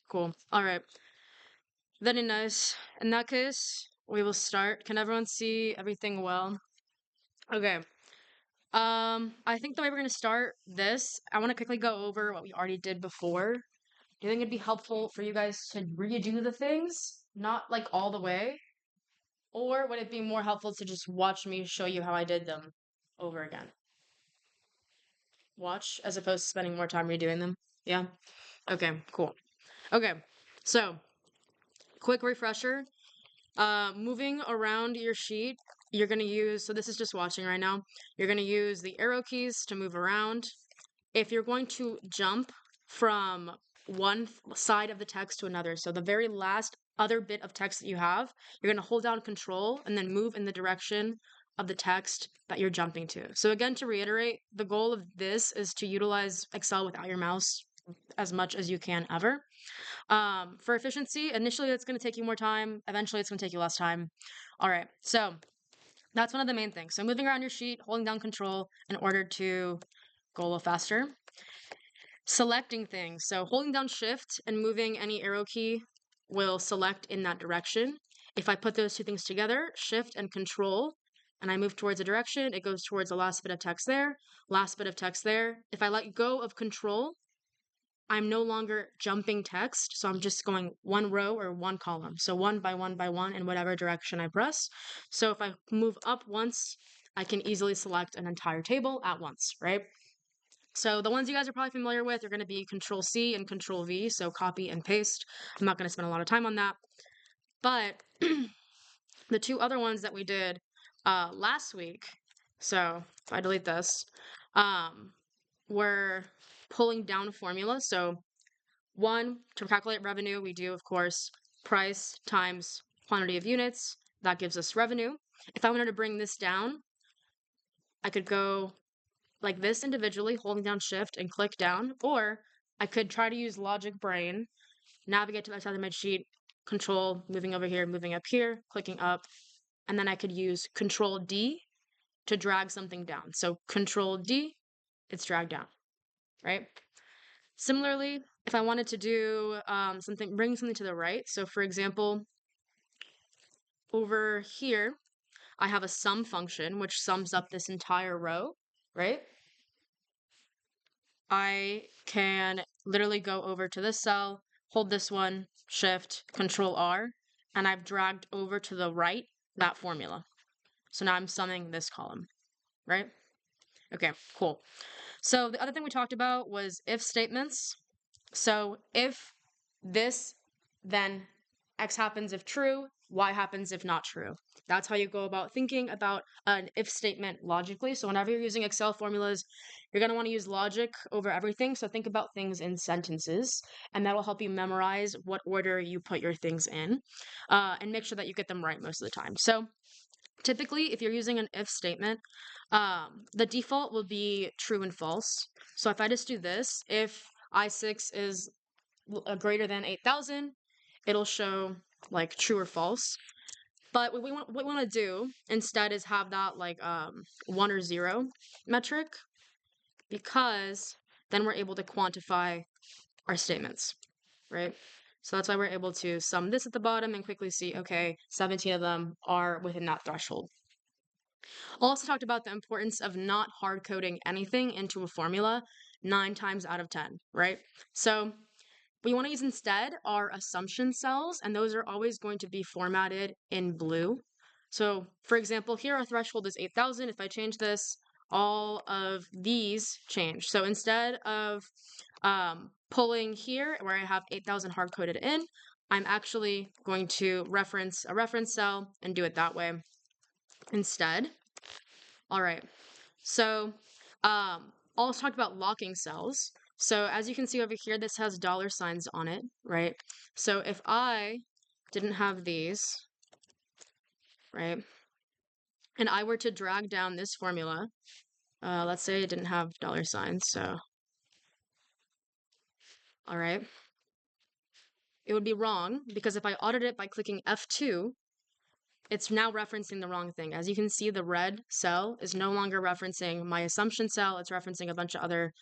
Cool. All right. Very nice. In that case, we will start. Can everyone see everything well? Okay. I think the way we're gonna start this, I want to quickly go over what we already did before. Do you think it'd be helpful for you guys to redo the things, not like all the way? Or would it be more helpful to just watch me show you how I did them over again? Watch as opposed to spending more time redoing them? Yeah? Okay, cool. Okay, so quick refresher. Moving around your sheet, you're going to use, so this is just watching right now, you're going to use the arrow keys to move around. If you're going to jump from one side of the text to another, so the very last other bit of text that you have, you're going to hold down Control and then move in the direction of the text that you're jumping to. So again, to reiterate, the goal of this is to utilize Excel without your mouse as much as you can ever. For efficiency, initially it's going to take you more time. Eventually it's going to take you less time. All right, so that's one of the main things. So moving around your sheet, holding down Control in order to go a little faster. Selecting things. So holding down Shift and moving any arrow key will select in that direction. If I put those two things together, Shift and Control, and I move towards a direction, it goes towards the last bit of text there, last bit of text there. If I let go of Control, I'm no longer jumping text, so I'm just going one row or one column. So one by one in whatever direction I press. So if I move up once, I can easily select an entire table at once, right? So the ones you guys are probably familiar with are going to be Control C and Control V, so copy and paste. I'm not going to spend a lot of time on that. But the two other ones that we did last week, so if I delete this, were pulling down formula. So one, to calculate revenue, we do, of course, price times quantity of units. That gives us revenue. If I wanted to bring this down, I could go like this individually, holding down Shift and click down, or I could try to use Logic Brain, navigate to the side of my sheet, Control, moving over here, moving up here, clicking up, and then I could use Control D to drag something down. So Control D, it's dragged down, right? Similarly, if I wanted to do bring something to the right. So for example, over here, I have a sum function, which sums up this entire row, right? I can literally go over to this cell, hold this one, Shift, Control R, and I've dragged over to the right that formula. So now I'm summing this column, right? Okay, cool. So the other thing we talked about was if statements. So if this, then X happens if true, Y happens if not true. That's how you go about thinking about an if statement logically. So whenever you're using Excel formulas, you're going to want to use logic over everything. So think about things in sentences, and that'll help you memorize what order you put your things in, and make sure that you get them right most of the time. So typically, if you're using an if statement, the default will be true and false. So if I just do this, if I6 is greater than 8,000, it'll show like true or false. But what we want to do instead is have that like 1 or 0 metric, because then we're able to quantify our statements, right? So that's why we're able to sum this at the bottom and quickly see, okay, 17 of them are within that threshold. Also talked about the importance of not hard coding anything into a formula 9 times out of 10, right? So what we want to use instead are assumption cells, and those are always going to be formatted in blue. So for example, here our threshold is 8,000. If I change this, all of these change. So instead of pulling here where I have 8,000 hard coded in, I'm actually going to reference a reference cell and do it that way instead. All right, so also talked about locking cells. So as you can see over here, this has dollar signs on it, right? So if I didn't have these, right, and I were to drag down this formula, let's say it didn't have dollar signs, so, all right, it would be wrong, because if I audit it by clicking F2, it's now referencing the wrong thing. As you can see, the red cell is no longer referencing my assumption cell. It's referencing a bunch of other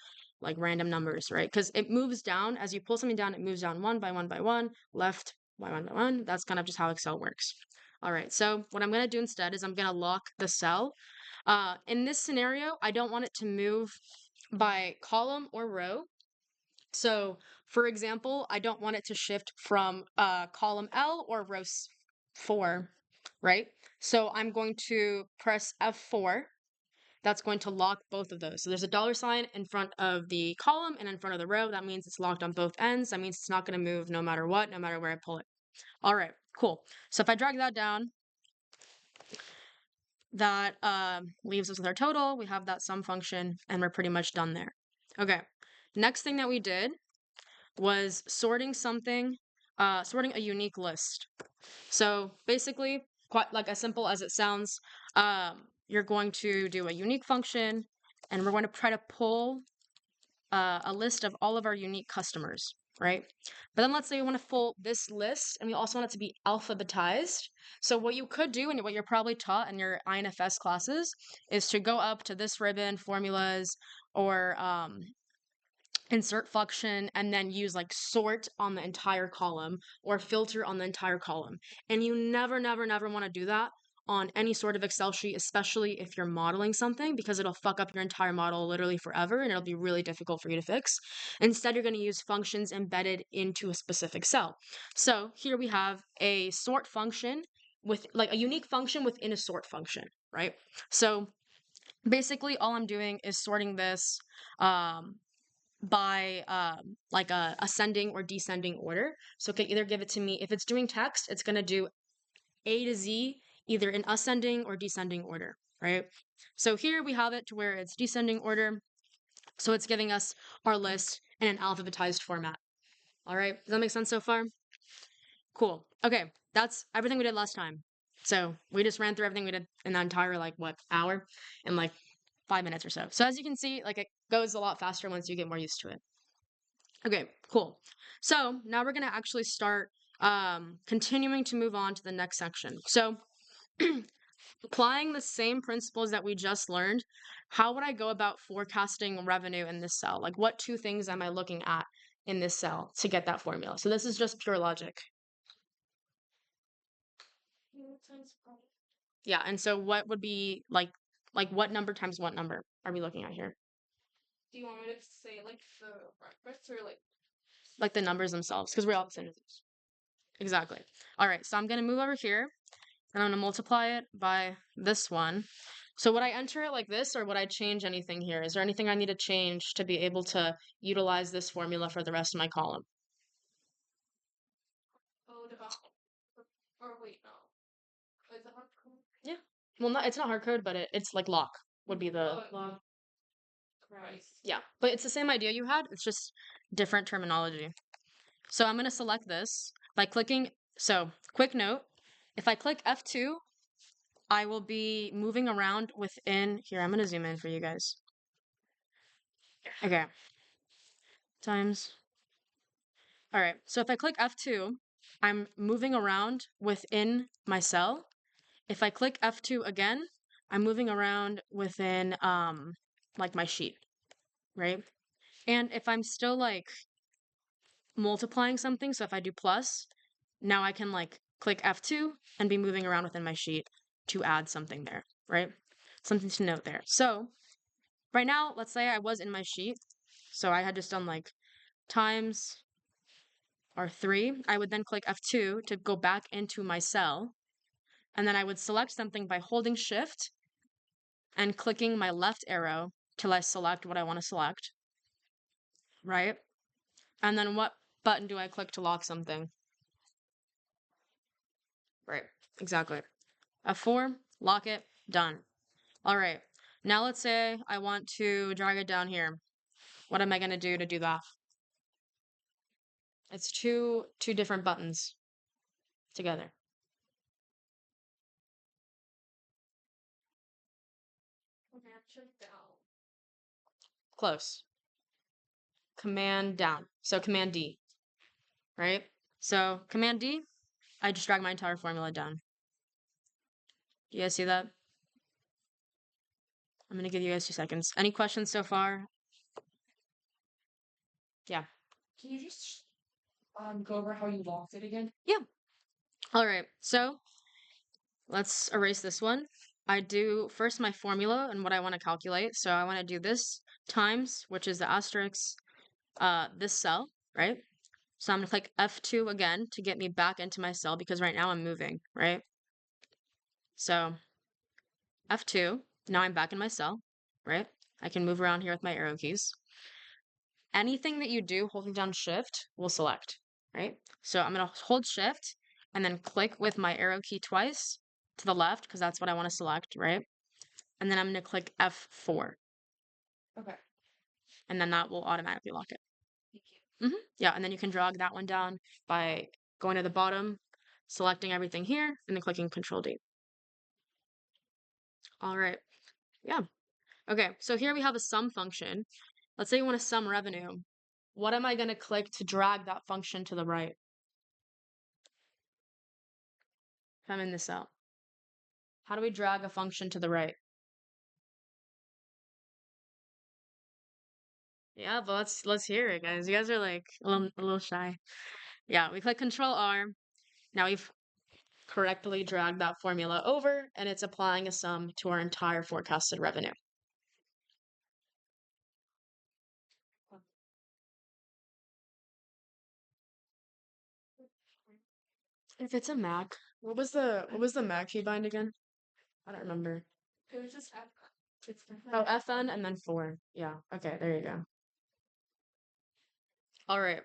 like random numbers, right? Because it moves down as you pull something down, it moves down one by one by one, left by one by one. That's kind of just how Excel works. All right, so what I'm going to do instead is I'm going to lock the cell. In this scenario, I don't want it to move by column or row. So, for example, I don't want it to shift from column L or row 4, right? So I'm going to press F4. That's going to lock both of those. So there's a dollar sign in front of the column and in front of the row. That means it's locked on both ends. That means it's not going to move no matter what, no matter where I pull it. All right, cool. So if I drag that down, that leaves us with our total. We have that sum function, and we're pretty much done there. Okay, next thing that we did was sorting something, sorting a unique list. So basically, quite like as simple as it sounds, you're going to do a unique function, and we're going to try to pull a list of all of our unique customers, right? But then let's say we want to pull this list, and we also want it to be alphabetized. So what you could do, and what you're probably taught in your INFS classes, is to go up to this ribbon, formulas, or insert function, and then use like sort on the entire column or filter on the entire column. And you never, never, never want to do that on any sort of Excel sheet, especially if you're modeling something, because it'll fuck up your entire model literally forever and it'll be really difficult for you to fix. Instead, you're going to use functions embedded into a specific cell. So here we have a sort function with like a unique function within a sort function, right? So basically all I'm doing is sorting this by like a ascending or descending order. So it can either give it to me, if it's doing text, it's going to do A to Z either in ascending or descending order, right? So here we have it to where it's descending order. So it's giving us our list in an alphabetized format. All right, does that make sense so far? Cool. Okay, that's everything we did last time. So we just ran through everything we did in the entire like what hour in like 5 minutes or so. So as you can see, like it goes a lot faster once you get more used to it. Okay, cool. So now we're going to actually start continuing to move on to the next section. So applying the same principles that we just learned, how would I go about forecasting revenue in this cell? Like what two things am I looking at in this cell to get that formula? So this is just pure logic. Yeah, and so what would be like what number times what number are we looking at here? Do you want me to say like the breakfast or like the numbers themselves? Because we're all the exactly. All right, so I'm gonna move over here and I'm gonna multiply it by this one. So would I enter it like this or would I change anything here? Is there anything I need to change to be able to utilize this formula for the rest of my column? or wait, no. Is it hard code? Yeah. Well, not it's not hard code, but it's like lock would be the Log price. yeah. But it's the same idea you had. It's just different terminology. So I'm gonna select this by clicking. So quick note: if I click F2, I will be moving around within here. I'm gonna zoom in for you guys. Okay. Times. All right. So if I click F2, I'm moving around within my cell. If I click F2 again, I'm moving around within like my sheet, right? And if I'm still like multiplying something, so if I do plus, now I can like click F2 and be moving around within my sheet to add something there, right? Something to note there. So right now, let's say I was in my sheet. So I had just done like times R3. I would then click F2 to go back into my cell. And then I would select something by holding shift and clicking my left arrow till I select what I want to select, right? And then what button do I click to lock something? Right, exactly. F4, lock it, done. All right, now let's say I want to drag it down here. What am I going to do that? It's two different buttons together. Command down. Close. Command down. So Command D, right? So Command D, I just drag my entire formula down. Do you guys see that? I'm going to give you guys 2 seconds. Any questions so far? Yeah. Can you just go over how you locked it again? Yeah. All right. So let's erase this one. I do first my formula and what I want to calculate. So I want to do this times, which is the asterisk, this cell, right? So I'm gonna click F2 again to get me back into my cell because right now I'm moving, right? So F2, now I'm back in my cell, right? I can move around here with my arrow keys. Anything that you do holding down shift will select, right? So I'm gonna hold shift and then click with my arrow key twice to the left because that's what I want to select, right? And then I'm gonna click F4 Okay. and then that will automatically lock it. Thank you. Yeah, and then you can drag that one down by going to the bottom, selecting everything here, and then clicking Control D. All right. Yeah. Okay, so here we have a sum function. Let's say you want to sum revenue. What am I going to click to drag that function to the right? If I'm in this cell. How do we drag a function to the right? Yeah, but let's hear it, guys. You guys are like a little shy. Yeah, we click Control R. Now we've correctly dragged that formula over, and it's applying a sum to our entire forecasted revenue. If it's a Mac, what was the Mac keybind again? I don't remember. It was just F. It's Oh, FN and then 4. Yeah. Okay, there you go. All right.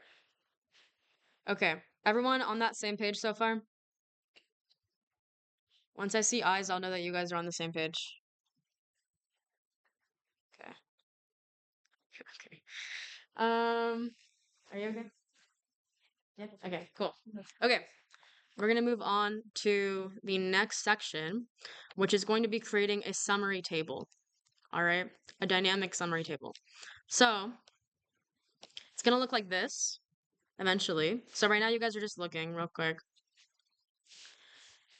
Okay. Everyone on that same page so far? Once I see eyes, I'll know that you guys are on the same page. Okay. Okay. Are you okay? Yeah. Okay, cool. Okay. We're going to move on to the next section, which is going to be creating a summary table. All right? A dynamic summary table. So, it's going to look like this eventually. So right now you guys are just looking real quick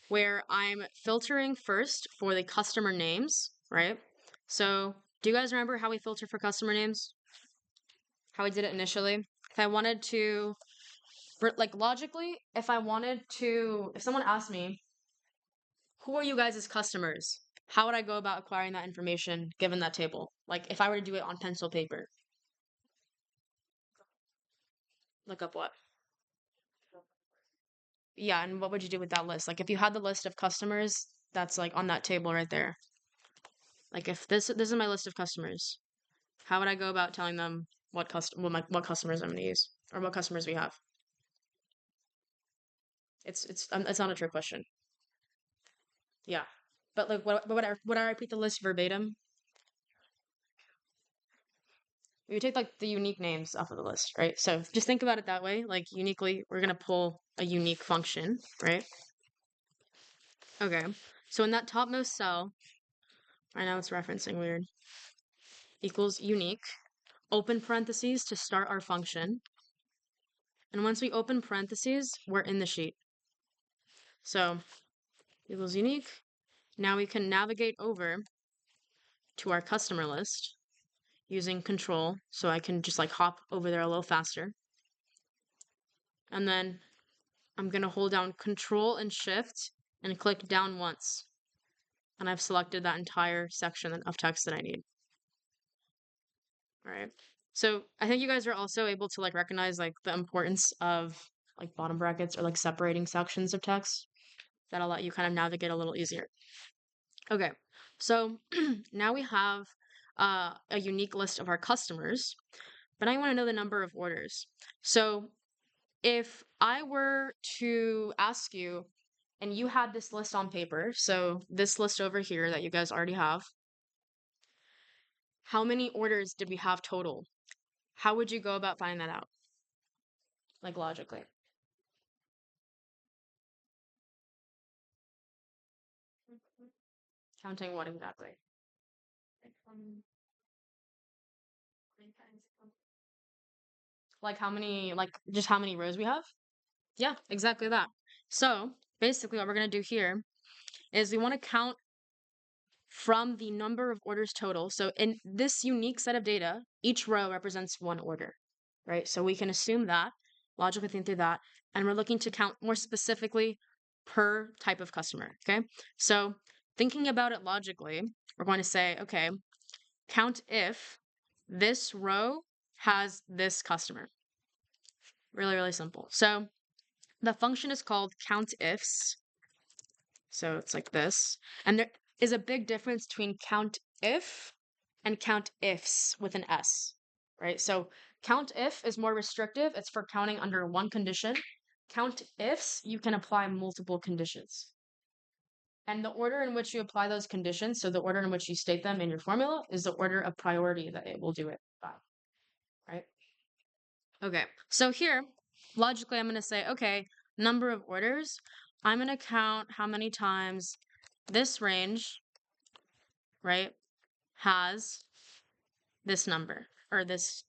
where I'm filtering first for the customer names, right? So do you guys remember how we filter for customer names? How we did it initially? If I wanted to, like logically, if someone asked me, who are you guys as customers? How would I go about acquiring that information given that table? Like if I were to do it on pencil paper, look up what? Yeah, and what would you do with that list? Like if you had the list of customers that's like on that table right there. Like if this is my list of customers, how would I go about telling them what customers I'm going to use or what customers we have? It's not a trick question. Yeah, but like would I repeat the list verbatim? We would take like the unique names off of the list, right? So just think about it that way. Like uniquely, we're gonna pull a unique function, right? Okay. So in that topmost cell, I know it's referencing weird, equals unique, open parentheses to start our function. And once we open parentheses, we're in the sheet. So equals unique. Now we can navigate over to our customer list using control. So I can just like hop over there a little faster. And then I'm going to hold down control and shift and click down once. And I've selected that entire section of text that I need. All right. So I think you guys are also able to like recognize like the importance of like bottom brackets or like separating sections of text. That'll let you kind of navigate a little easier. Okay. So now we have a unique list of our customers, but I want to know the number of orders. So if I were to ask you, and you had this list on paper, so this list over here that you guys already have, how many orders did we have total? How would you go about finding that out? Like logically. Counting what exactly? Like, nine times. Like just how many rows we have? Yeah, exactly that. So basically what we're going to do here is we want to count from the number of orders total. So in this unique set of data, each row represents one order. right? So we can assume that, logically think through that, and we're looking to count more specifically per type of customer, okay? So thinking about it logically, we're going to say, okay, count if this row has this customer. Really, really simple. So the function is called countifs. So it's like this. And there is a big difference between countif and countifs with an S, right? So countif is more restrictive. It's for counting under one condition. Countifs, you can apply multiple conditions. And the order in which you apply those conditions, so the order in which you state them in your formula, is the order of priority that it will do it by, right? Okay, so here, logically, I'm going to say, okay, number of orders. I'm going to count how many times this range, right, has this number or this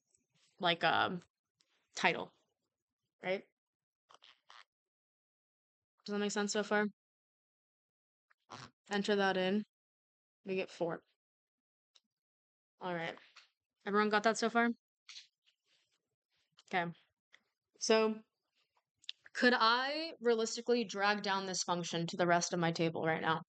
like title, right? Does that make sense so far? Enter that in. We get 4. All right. Everyone got that so far? Okay. So could I realistically drag down this function to the rest of my table right now?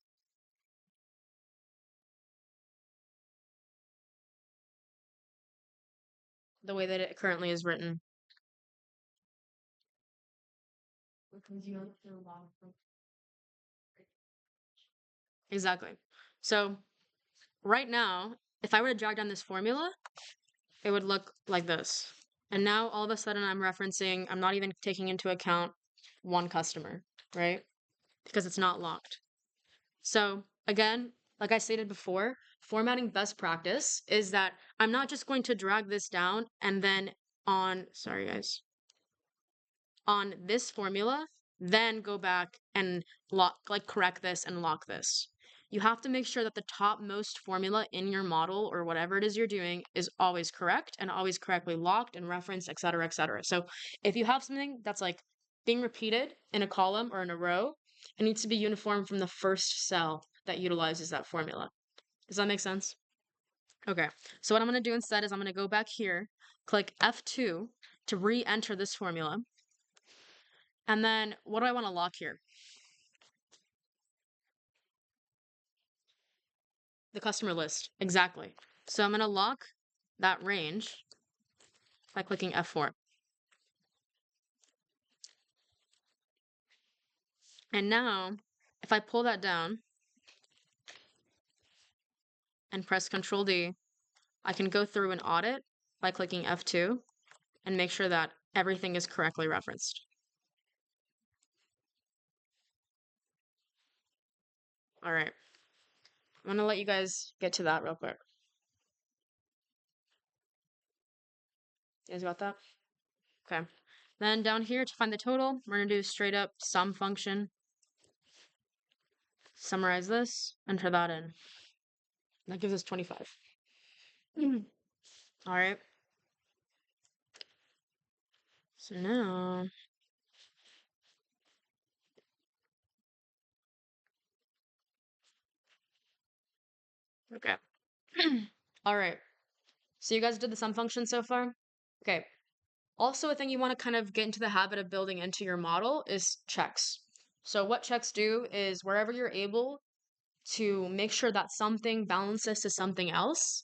The way that it currently is written. Exactly. So right now, if I were to drag down this formula, it would look like this. And now all of a sudden I'm not even taking into account one customer, right? Because it's not locked. So again, like I stated before, formatting best practice is that I'm not just going to drag this down and then sorry guys, on this formula, then go back and correct this and lock this. You have to make sure that the topmost formula in your model or whatever it is you're doing is always correct and always correctly locked and referenced, et cetera, et cetera. So if you have something that's like being repeated in a column or in a row, it needs to be uniform from the first cell that utilizes that formula. Does that make sense? Okay, so what I'm going to do instead is I'm going to go back here, click F2 to re-enter this formula. And then what do I want to lock here? The customer list. Exactly. So I'm going to lock that range by clicking F4. And now, if I pull that down and press Control D, I can go through and audit by clicking F2 and make sure that everything is correctly referenced. All right. I'm going to let you guys get to that real quick. You guys got that? Okay. Then down here to find the total, we're going to do straight up sum function. Summarize this, enter that in. That gives us 25. All right. So now, okay. All right. So you guys did the sum function so far? Okay. Also, a thing you want to kind of get into the habit of building into your model is checks. So what checks do is wherever you're able to make sure that something balances to something else,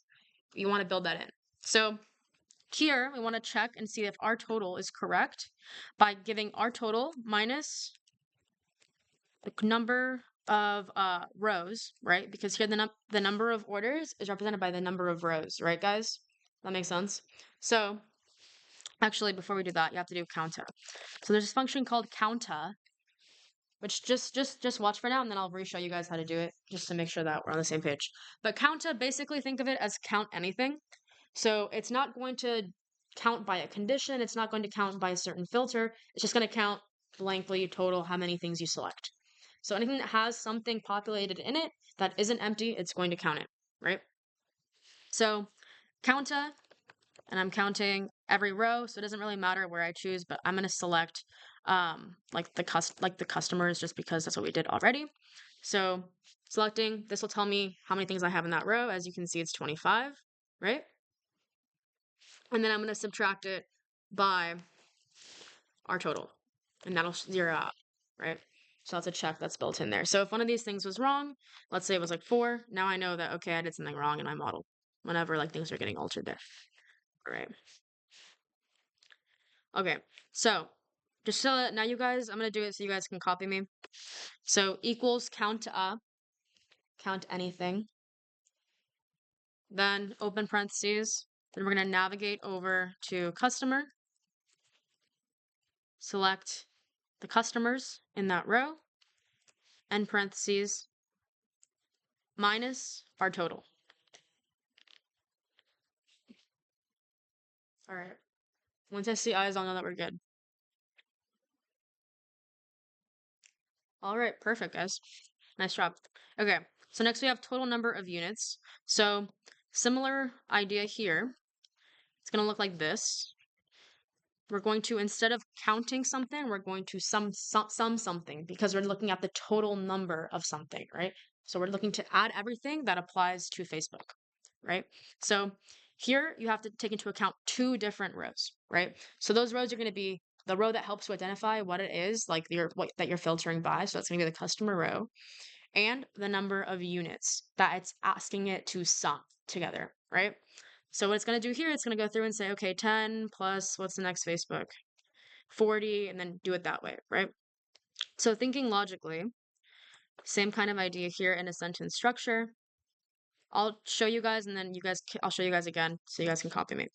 you want to build that in. So here we want to check and see if our total is correct by giving our total minus the number of rows, right? Because here the number of orders is represented by the number of rows, right, guys? That makes sense. So actually, before we do that, you have to do counta. So there's this function called counta, which just watch for now, and then I'll re-show you guys how to do it, just to make sure that we're on the same page. But counta, basically think of it as count anything. So it's not going to count by a condition. It's not going to count by a certain filter. It's just going to count blankly total how many things you select. So anything that has something populated in it that isn't empty, it's going to count it, right? So counta, and I'm counting every row, so it doesn't really matter where I choose, but I'm going to select like the customers just because that's what we did already. So selecting, this will tell me how many things I have in that row. As you can see, it's 25, right? And then I'm going to subtract it by our total, and that'll zero out, right? So that's a check that's built in there. So if one of these things was wrong, let's say it was like 4, now I know that, okay, I did something wrong in my model whenever like things are getting altered there. All right. Okay, so just so now you guys, I'm gonna do it so you guys can copy me. So equals count up, count anything, then open parentheses, then we're gonna navigate over to customer, select the customers in that row, end parentheses, minus our total. All right. Once I see eyes, I'll know that we're good. All right, perfect, guys. Nice job. Okay, so next we have total number of units. So similar idea here. It's gonna look like this. We're going to, instead of counting something, we're going to sum something because we're looking at the total number of something, right? So we're looking to add everything that applies to Facebook, right? So here you have to take into account 2 different rows, right? So those rows are going to be the row that helps to identify what it is, like that you're filtering by. So that's going to be the customer row, and the number of units that it's asking it to sum together, right? So what it's going to do here, it's going to go through and say, okay, 10 plus what's the next Facebook? 40, and then do it that way, right? So thinking logically, same kind of idea here in a sentence structure. I'll show you guys, and then I'll show you guys again so you guys can copy me.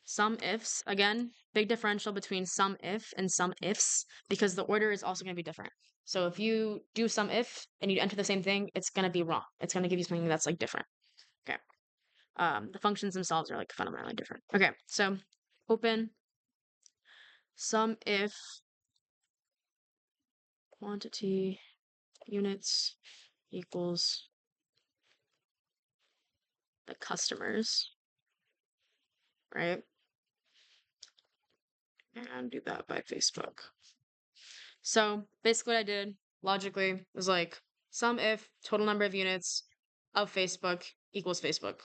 Sum ifs, again, big differential between sum if and sum ifs because the order is also going to be different. So if you do sum if and you enter the same thing, it's going to be wrong. It's going to give you something that's like different. Okay. The functions themselves are like fundamentally different. Okay, so open sum if quantity units equals the customers, right? And do that by Facebook. So basically what I did logically was like sum if total number of units of Facebook equals Facebook.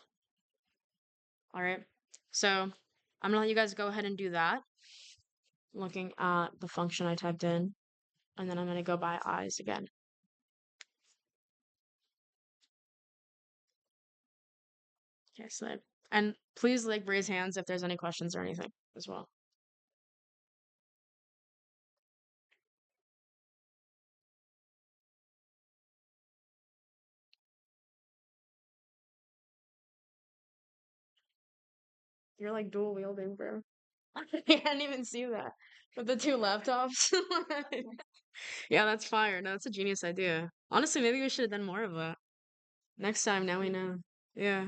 All right. So I'm gonna let you guys go ahead and do that. Looking at the function I typed in, and then I'm gonna go by eyes again. Okay, so and please like raise hands if there's any questions or anything as well. You're like dual wielding, bro. I didn't even see that with the 2 laptops. Yeah, that's fire. No, that's a genius idea. Honestly, maybe we should have done more of that. Next time, now we know. Yeah.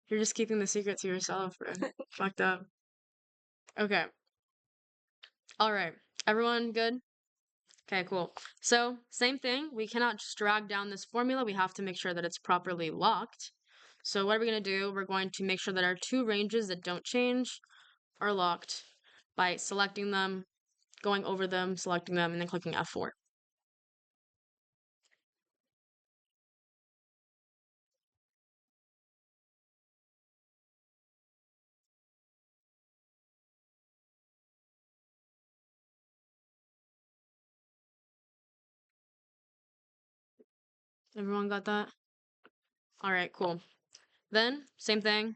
You're just keeping the secret to yourself, bro. Fucked up. Okay. All right. Everyone good? Okay, cool. So, same thing. We cannot just drag down this formula. We have to make sure that it's properly locked. So, what are we going to do? We're going to make sure that our 2 ranges that don't change are locked by selecting them, going over them, selecting them, and then clicking F4. Everyone got that? All right, cool. Then, same thing.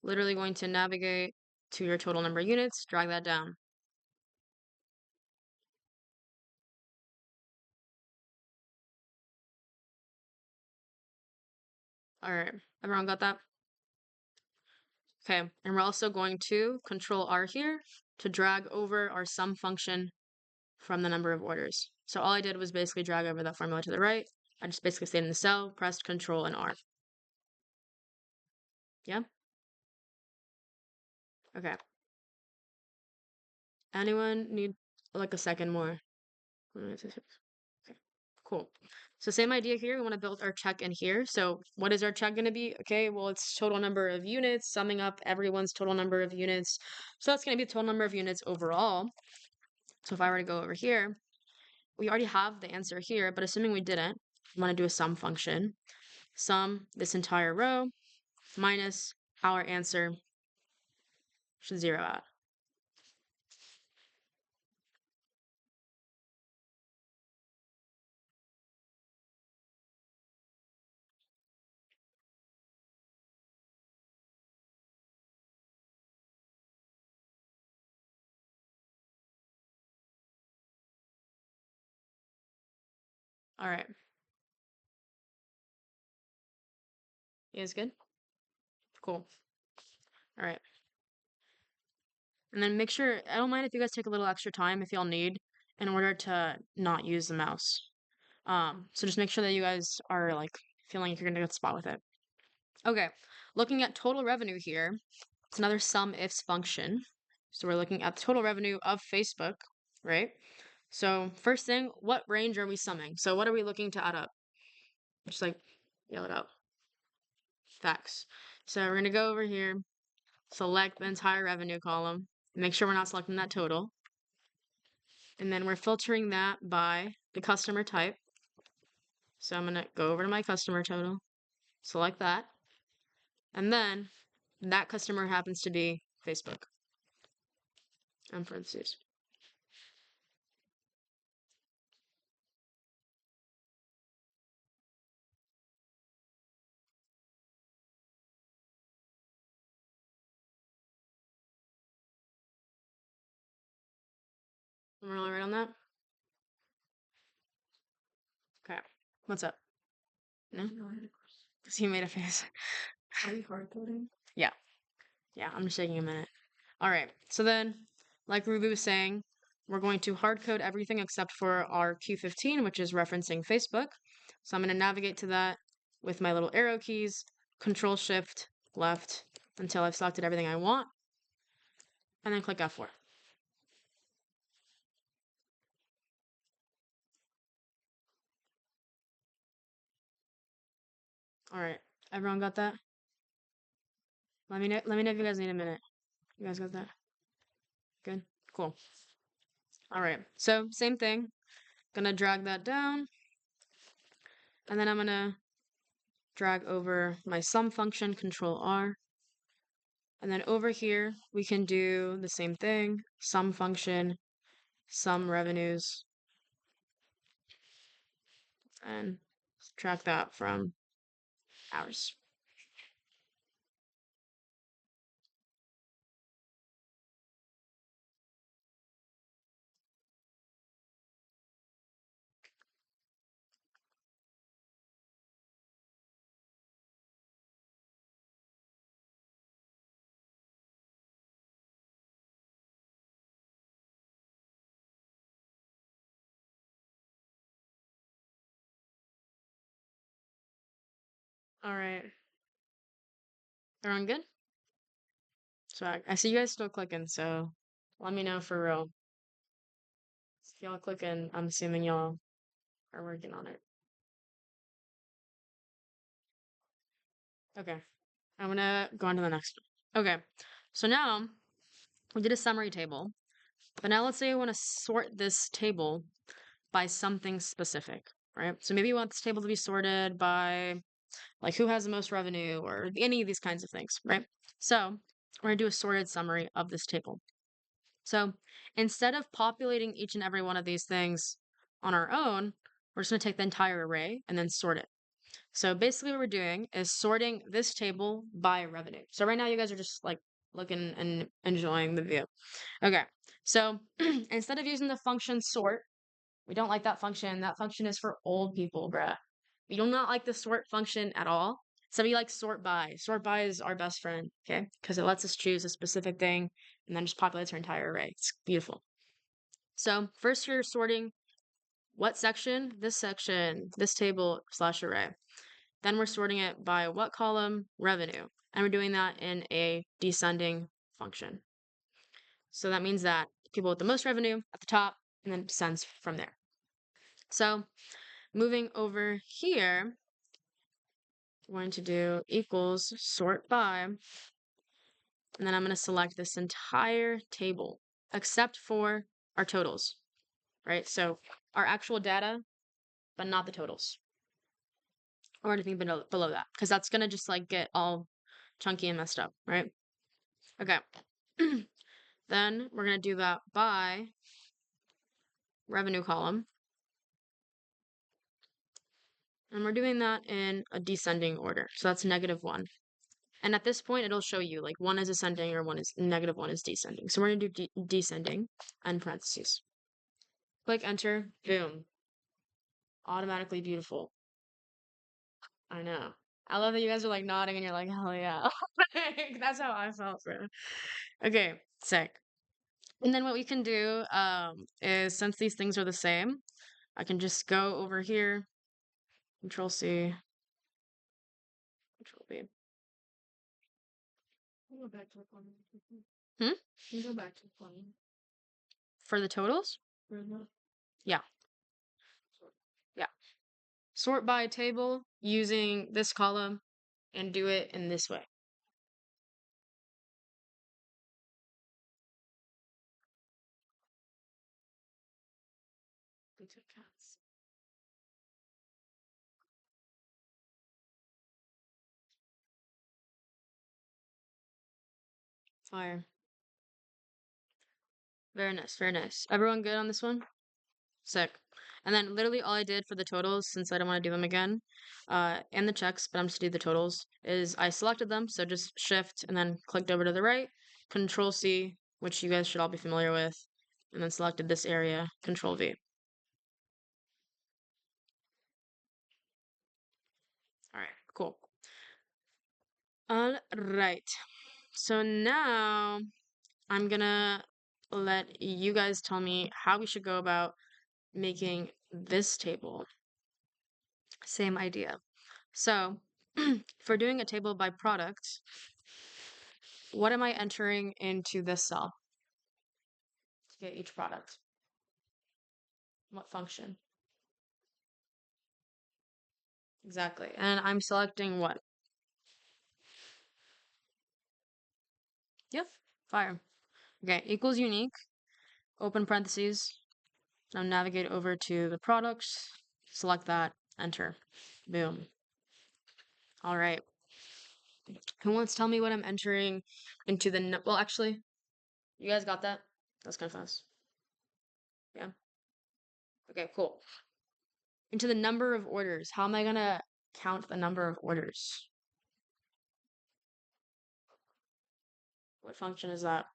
Literally going to navigate to your total number of units, drag that down. All right, everyone got that? Okay, and we're also going to control R here to drag over our sum function from the number of orders. So all I did was basically drag over that formula to the right. I just basically stayed in the cell, pressed Control and R. Yeah? Okay. Anyone need like a second more? Okay, cool. So same idea here. We want to build our check in here. So what is our check going to be? Okay, well, it's total number of units, summing up everyone's total number of units. So that's going to be the total number of units overall. So if I were to go over here, we already have the answer here, but assuming we didn't, we want to do a sum function. Sum this entire row minus our answer should zero out. All right. You guys good? Cool. All right. And then make sure, I don't mind if you guys take a little extra time if y'all need in order to not use the mouse. So just make sure that you guys are like feeling like you're in a good spot with it. Okay, looking at total revenue here, it's another sum ifs function. So we're looking at the total revenue of Facebook, right? So first thing, what range are we summing? So what are we looking to add up? Just like yell it out. Facts. So we're gonna go over here, select the entire revenue column, make sure we're not selecting that total. And then we're filtering that by the customer type. So I'm gonna go over to my customer total, select that, and then that customer happens to be Facebook. In parentheses. Am I really right on that? Okay. What's up? No? Because he made a face. Are you hard coding? Yeah. Yeah, I'm just taking a minute. All right. So then, like Ruby was saying, we're going to hard code everything except for our Q15, which is referencing Facebook. So I'm going to navigate to that with my little arrow keys, Control Shift left until I've selected everything I want, and then click F4. All right. Everyone got that? Let me know if you guys need a minute. You guys got that? Good? Cool. All right. So same thing. Gonna drag that down. And then I'm gonna drag over my sum function, Control R. And then over here, we can do the same thing. Sum function, sum revenues, and subtract that from hours. All right. Everyone good? So I see you guys still clicking, so let me know for real. If y'all clicking, I'm assuming y'all are working on it. Okay. I'm gonna go on to the next one. Okay. So now we did a summary table, but now let's say I want to sort this table by something specific, right? So maybe you want this table to be sorted by like who has the most revenue or any of these kinds of things, right? So we're gonna do a sorted summary of this table. So instead of populating each and every one of these things on our own, we're just gonna take the entire array and then sort it. So basically what we're doing is sorting this table by revenue. So right now you guys are just like looking and enjoying the view. Okay, so instead of using the function sort, we don't like that function. That function is for old people, bruh. We do not like the sort function at all. So we like sort by. Sort by is our best friend, okay? Because it lets us choose a specific thing and then just populates our entire array. It's beautiful. So first you're sorting what section? This table slash array. Then we're sorting it by what column? Revenue. And we're doing that in a descending function. So that means that people with the most revenue at the top and then descends from there. So moving over here, we're going to do equals sort by, and then I'm going to select this entire table except for our totals, right? So our actual data, but not the totals or anything below that, because that's going to just like get all chunky and messed up, right? Okay. Then we're going to do that by revenue column. And we're doing that in a descending order. So that's -1. And at this point, it'll show you like one is ascending or one is -1 is descending. So we're going to do descending and parentheses. Click enter, boom. Automatically beautiful. I know. I love that you guys are like nodding and you're like, hell yeah. That's how I felt, bro. Okay, sick. And then what we can do is since these things are the same, I can just go over here, Control C, Control V. Go back to the plane. Hmm? You go back to the plane. For the totals? Yeah. Yeah. Sort by table using this column and do it in this way. They took cats. Fire. Very nice, very nice. Everyone good on this one? Sick. And then literally all I did for the totals, since I don't want to do them again, and the checks, but I'm just do the totals, is I selected them, so just shift and then clicked over to the right, Control C, which you guys should all be familiar with, and then selected this area, Control V. All right, cool. All right. So now I'm gonna let you guys tell me how we should go about making this table. Same idea. So, for doing a table by product, what am I entering into this cell to get each product? What function? Exactly. And I'm selecting what? Yep, fire. Okay, equals unique, open parentheses. Now navigate over to the products, select that, enter. Boom. All right. Who wants to tell me what I'm entering into the, well, actually, you guys got that? That's kind of fast. Yeah. Okay, cool. Into the number of orders. How am I gonna count the number of orders? What function is that?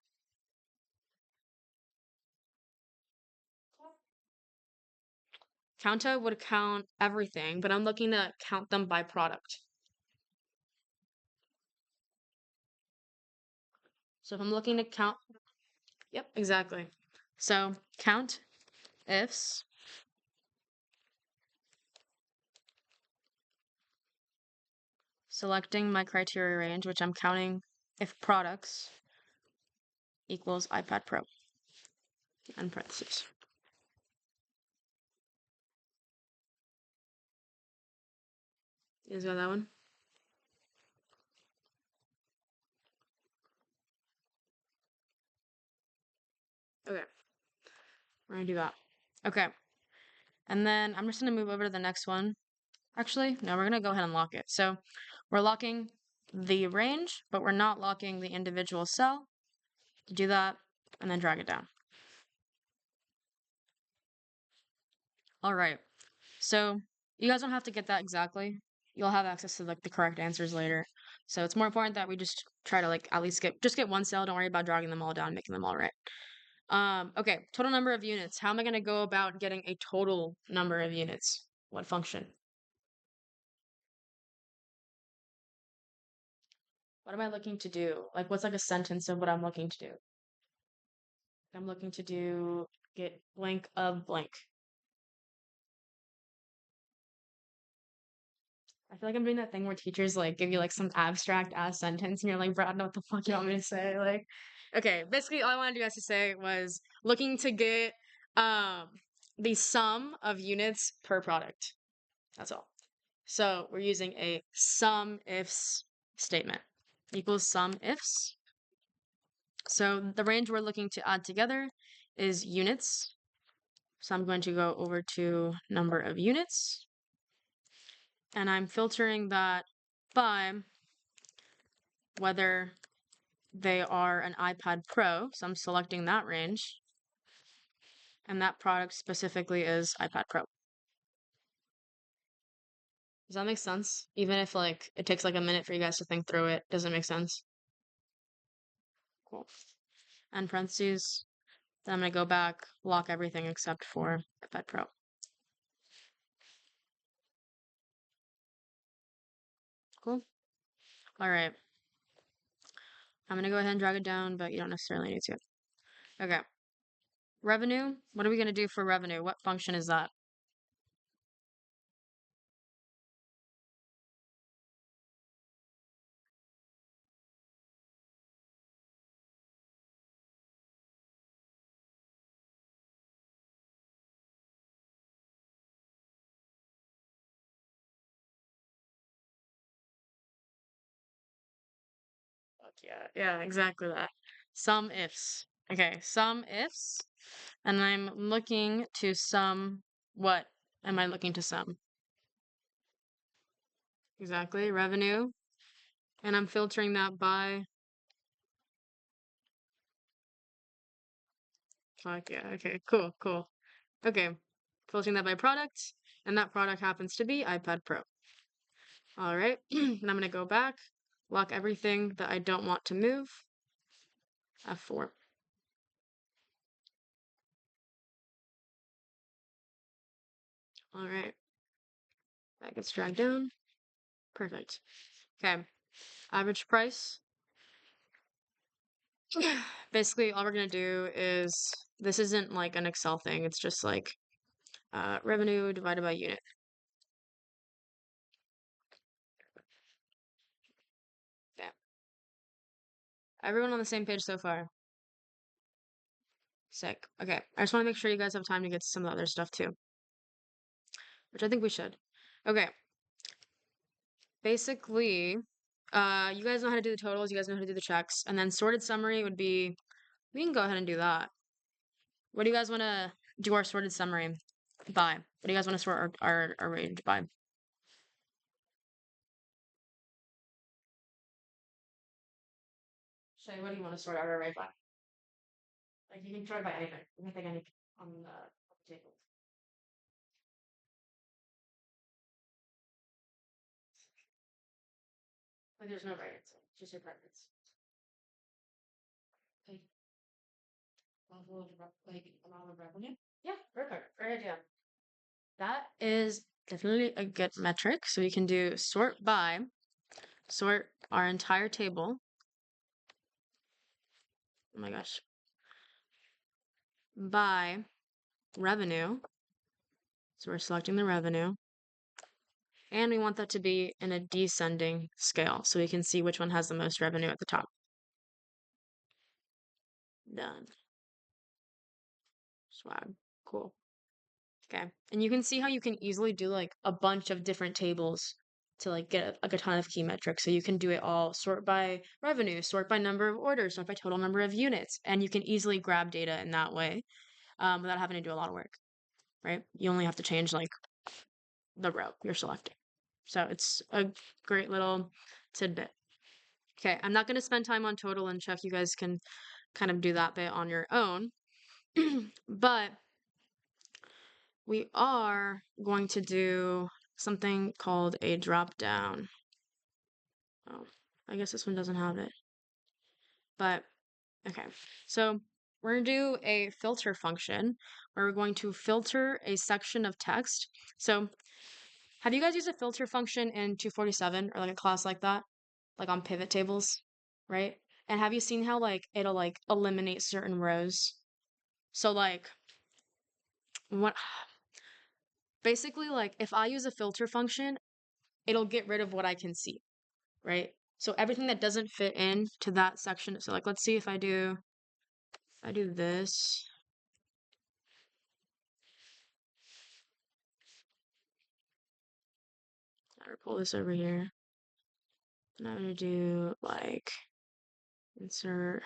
Counta would count everything, but I'm looking to count them by product. So if I'm looking to count, yep, exactly. So count ifs, selecting my criteria range, which I'm counting if products equals iPad Pro, and parentheses. You guys got that one? Okay, we're gonna do that. Okay, and then I'm just gonna move over to the next one. Actually, no, we're gonna go ahead and lock it. So we're locking the range, but we're not locking the individual cell. To do that, and then drag it down. All right. So you guys don't have to get that exactly. You'll have access to like the correct answers later. So it's more important that we just try to like at least get one cell. Don't worry about dragging them all down, making them all right. Okay, total number of units. How am I gonna go about getting a total number of units? What function? What am I looking to do? Like what's like a sentence of what I'm looking to do? I'm looking to do get blank of blank. I feel like I'm doing that thing where teachers like give you like some abstract ass sentence and you're like, bro, I don't know what the fuck you want me to say. Like, okay, basically all I wanted you guys to say was looking to get um the sum of units per product. That's all. So we're using a sum ifs statement equals sum ifs. So the range we're looking to add together is units. So I'm going to go over to number of units and I'm filtering that by whether they are an iPad Pro. So I'm selecting that range. And that product specifically is iPad Pro. Does that make sense? Even if like it takes like a minute for you guys to think through it, does it make sense? Cool. And parentheses. Then I'm gonna go back, lock everything except for iPad Pro. Cool. All right. I'm gonna go ahead and drag it down, but you don't necessarily need to. Okay. Revenue. What are we gonna do for revenue? What function is that? Fuck yeah. Yeah, exactly that. Sum ifs. Okay, sum ifs. And I'm looking to sum what am I looking to sum? Exactly, revenue. And I'm filtering that by fuck yeah. Okay, cool, cool. Okay. Filtering that by product, and that product happens to be iPad Pro. All right. And I'm gonna go back, lock everything that I don't want to move. F4. All right. That gets dragged down. Perfect. Okay. Average price. Basically, all we're gonna do is this isn't like an Excel thing. It's just like revenue divided by unit. Yeah. Everyone on the same page so far. Sick. Okay. I just want to make sure you guys have time to get to some of the other stuff too, which I think we should. Okay. Basically, you guys know how to do the totals. You guys know how to do the checks, and then sorted summary would be. We can go ahead and do that. What do you guys want to do our sorted summary by? What do you guys want to sort our range by? Shay, what do you want to sort our array by? Like you can sort by anything. You can pick any on the table. Like there's no right answer. It's just your preference. Like like amount of revenue. Yeah, perfect. Great idea. That is definitely a good metric. So we can do sort by, sort our entire table. Oh my gosh. By revenue. So we're selecting the revenue. And we want that to be in a descending scale so we can see which one has the most revenue at the top. Done. Swag. Cool. Okay. And you can see how you can easily do like a bunch of different tables to like get like a ton of key metrics. So you can do it all sort by revenue, sort by number of orders, sort by total number of units. And you can easily grab data in that way without having to do a lot of work, right? You only have to change like the row you're selecting. So it's a great little tidbit. Okay, I'm not going to spend time on total and check. You guys can kind of do that bit on your own. But we are going to do something called a drop down. Oh, I guess this one doesn't have it. But okay, so we're going to do a filter function where we're going to filter a section of text. So have you guys used a filter function in 247 or like a class like that? Like on pivot tables, right? And have you seen how like it'll like eliminate certain rows? So like what basically like if I use a filter function, it'll get rid of what I can see, right? So everything that doesn't fit in to that section. So like let's see if I do this. I will pull this over here. And I'm gonna do like insert.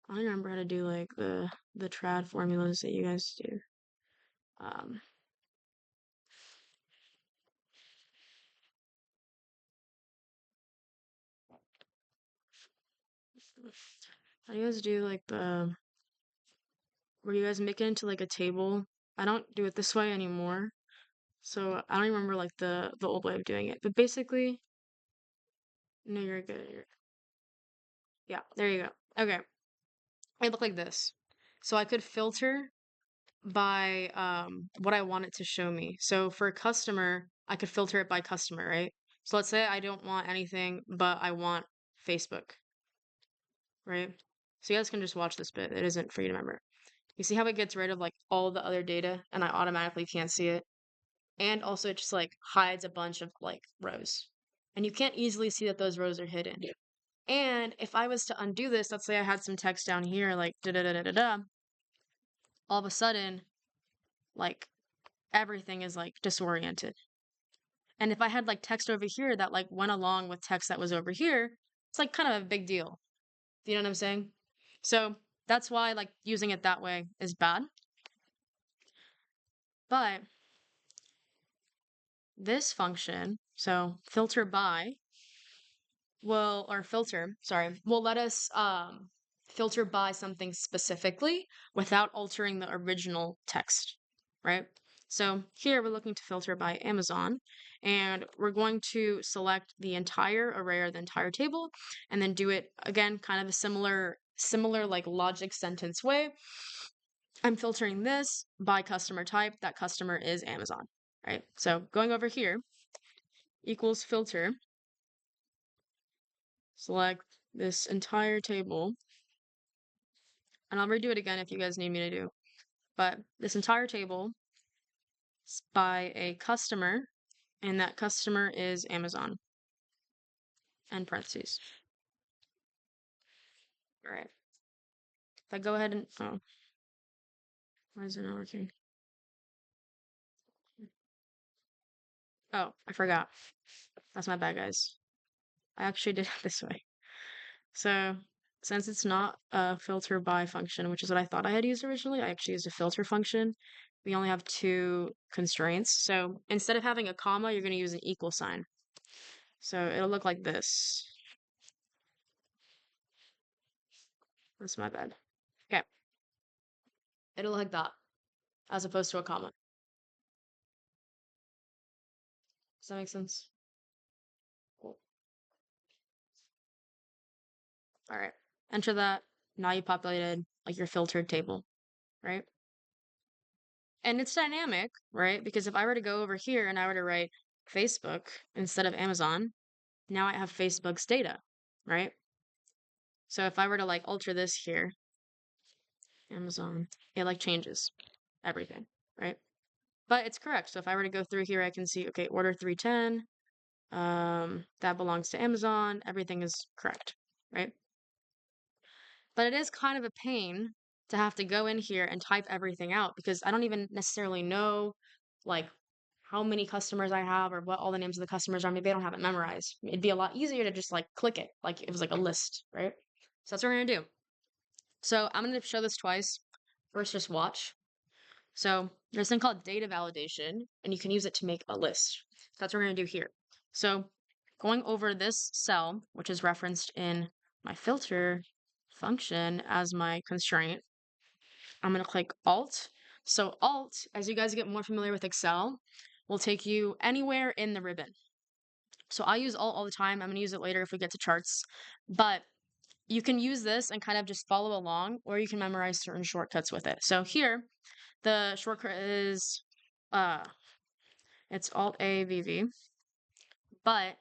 I don't remember how to do like the trad formulas that you guys do. Um how do you guys do like the where you guys make it into like a table? I don't do it this way anymore. So I don't even remember like the old way of doing it. But basically, no, you're good. Yeah, there you go. Okay. It looked like this. So I could filter by what I want it to show me. So for a customer, I could filter it by customer, right? So let's say I don't want anything, but I want Facebook, right? So you guys can just watch this bit. It isn't for you to remember. You see how it gets rid of like all the other data and I automatically can't see it? And also it just like hides a bunch of like rows. And you can't easily see that those rows are hidden. And if I was to undo this, let's say I had some text down here like da da da da da da, all of a sudden, like everything is like disoriented. And if I had like text over here that like went along with text that was over here, it's like kind of a big deal. Do you know what I'm saying? So that's why like using it that way is bad. But this function, so filter by, will let us filter by something specifically without altering the original text, right? So here we're looking to filter by Amazon, and we're going to select the entire array or the entire table, and then do it again, kind of a similar like logic sentence way. I'm filtering this by customer type. That customer is Amazon, right? So going over here equals filter, select this entire table, and I'll redo it again if you guys need me to do. But this entire table is by a customer, and that customer is Amazon. End parentheses. All right. If I go ahead and why is it not working? Oh, I forgot. That's my bad, guys. I actually did it this way. So since it's not a filter by function, which is what I thought I had used originally, I actually used a filter function. We only have two constraints. So instead of having a comma, you're going to use an equal sign. So it'll look like this. That's my bad. Okay. It'll look like that, as opposed to a comma. Does that make sense? Cool. All right. Enter that. Now you populated like your filtered table, right? And it's dynamic, right? Because if I were to go over here and I were to write Facebook instead of Amazon, now I have Facebook's data, right? So if I were to like alter this here, Amazon, it like changes everything, right? But it's correct. So if I were to go through here, I can see, okay, order 310, that belongs to Amazon. Everything is correct, right? But it is kind of a pain to have to go in here and type everything out because I don't even necessarily know like how many customers I have or what all the names of the customers are. Maybe I don't have it memorized. It'd be a lot easier to just like click it, like it was like a list, right? So that's what we're gonna do. So I'm gonna show this twice. First, just watch. So there's something called data validation, and you can use it to make a list. So that's what we're gonna do here. So going over this cell, which is referenced in my filter function as my constraint, I'm going to click Alt. So Alt, as you guys get more familiar with Excel, will take you anywhere in the ribbon. So I use Alt all the time. I'm going to use it later if we get to charts. But you can use this and kind of just follow along, or you can memorize certain shortcuts with it. So here, the shortcut is it's Alt A V V. But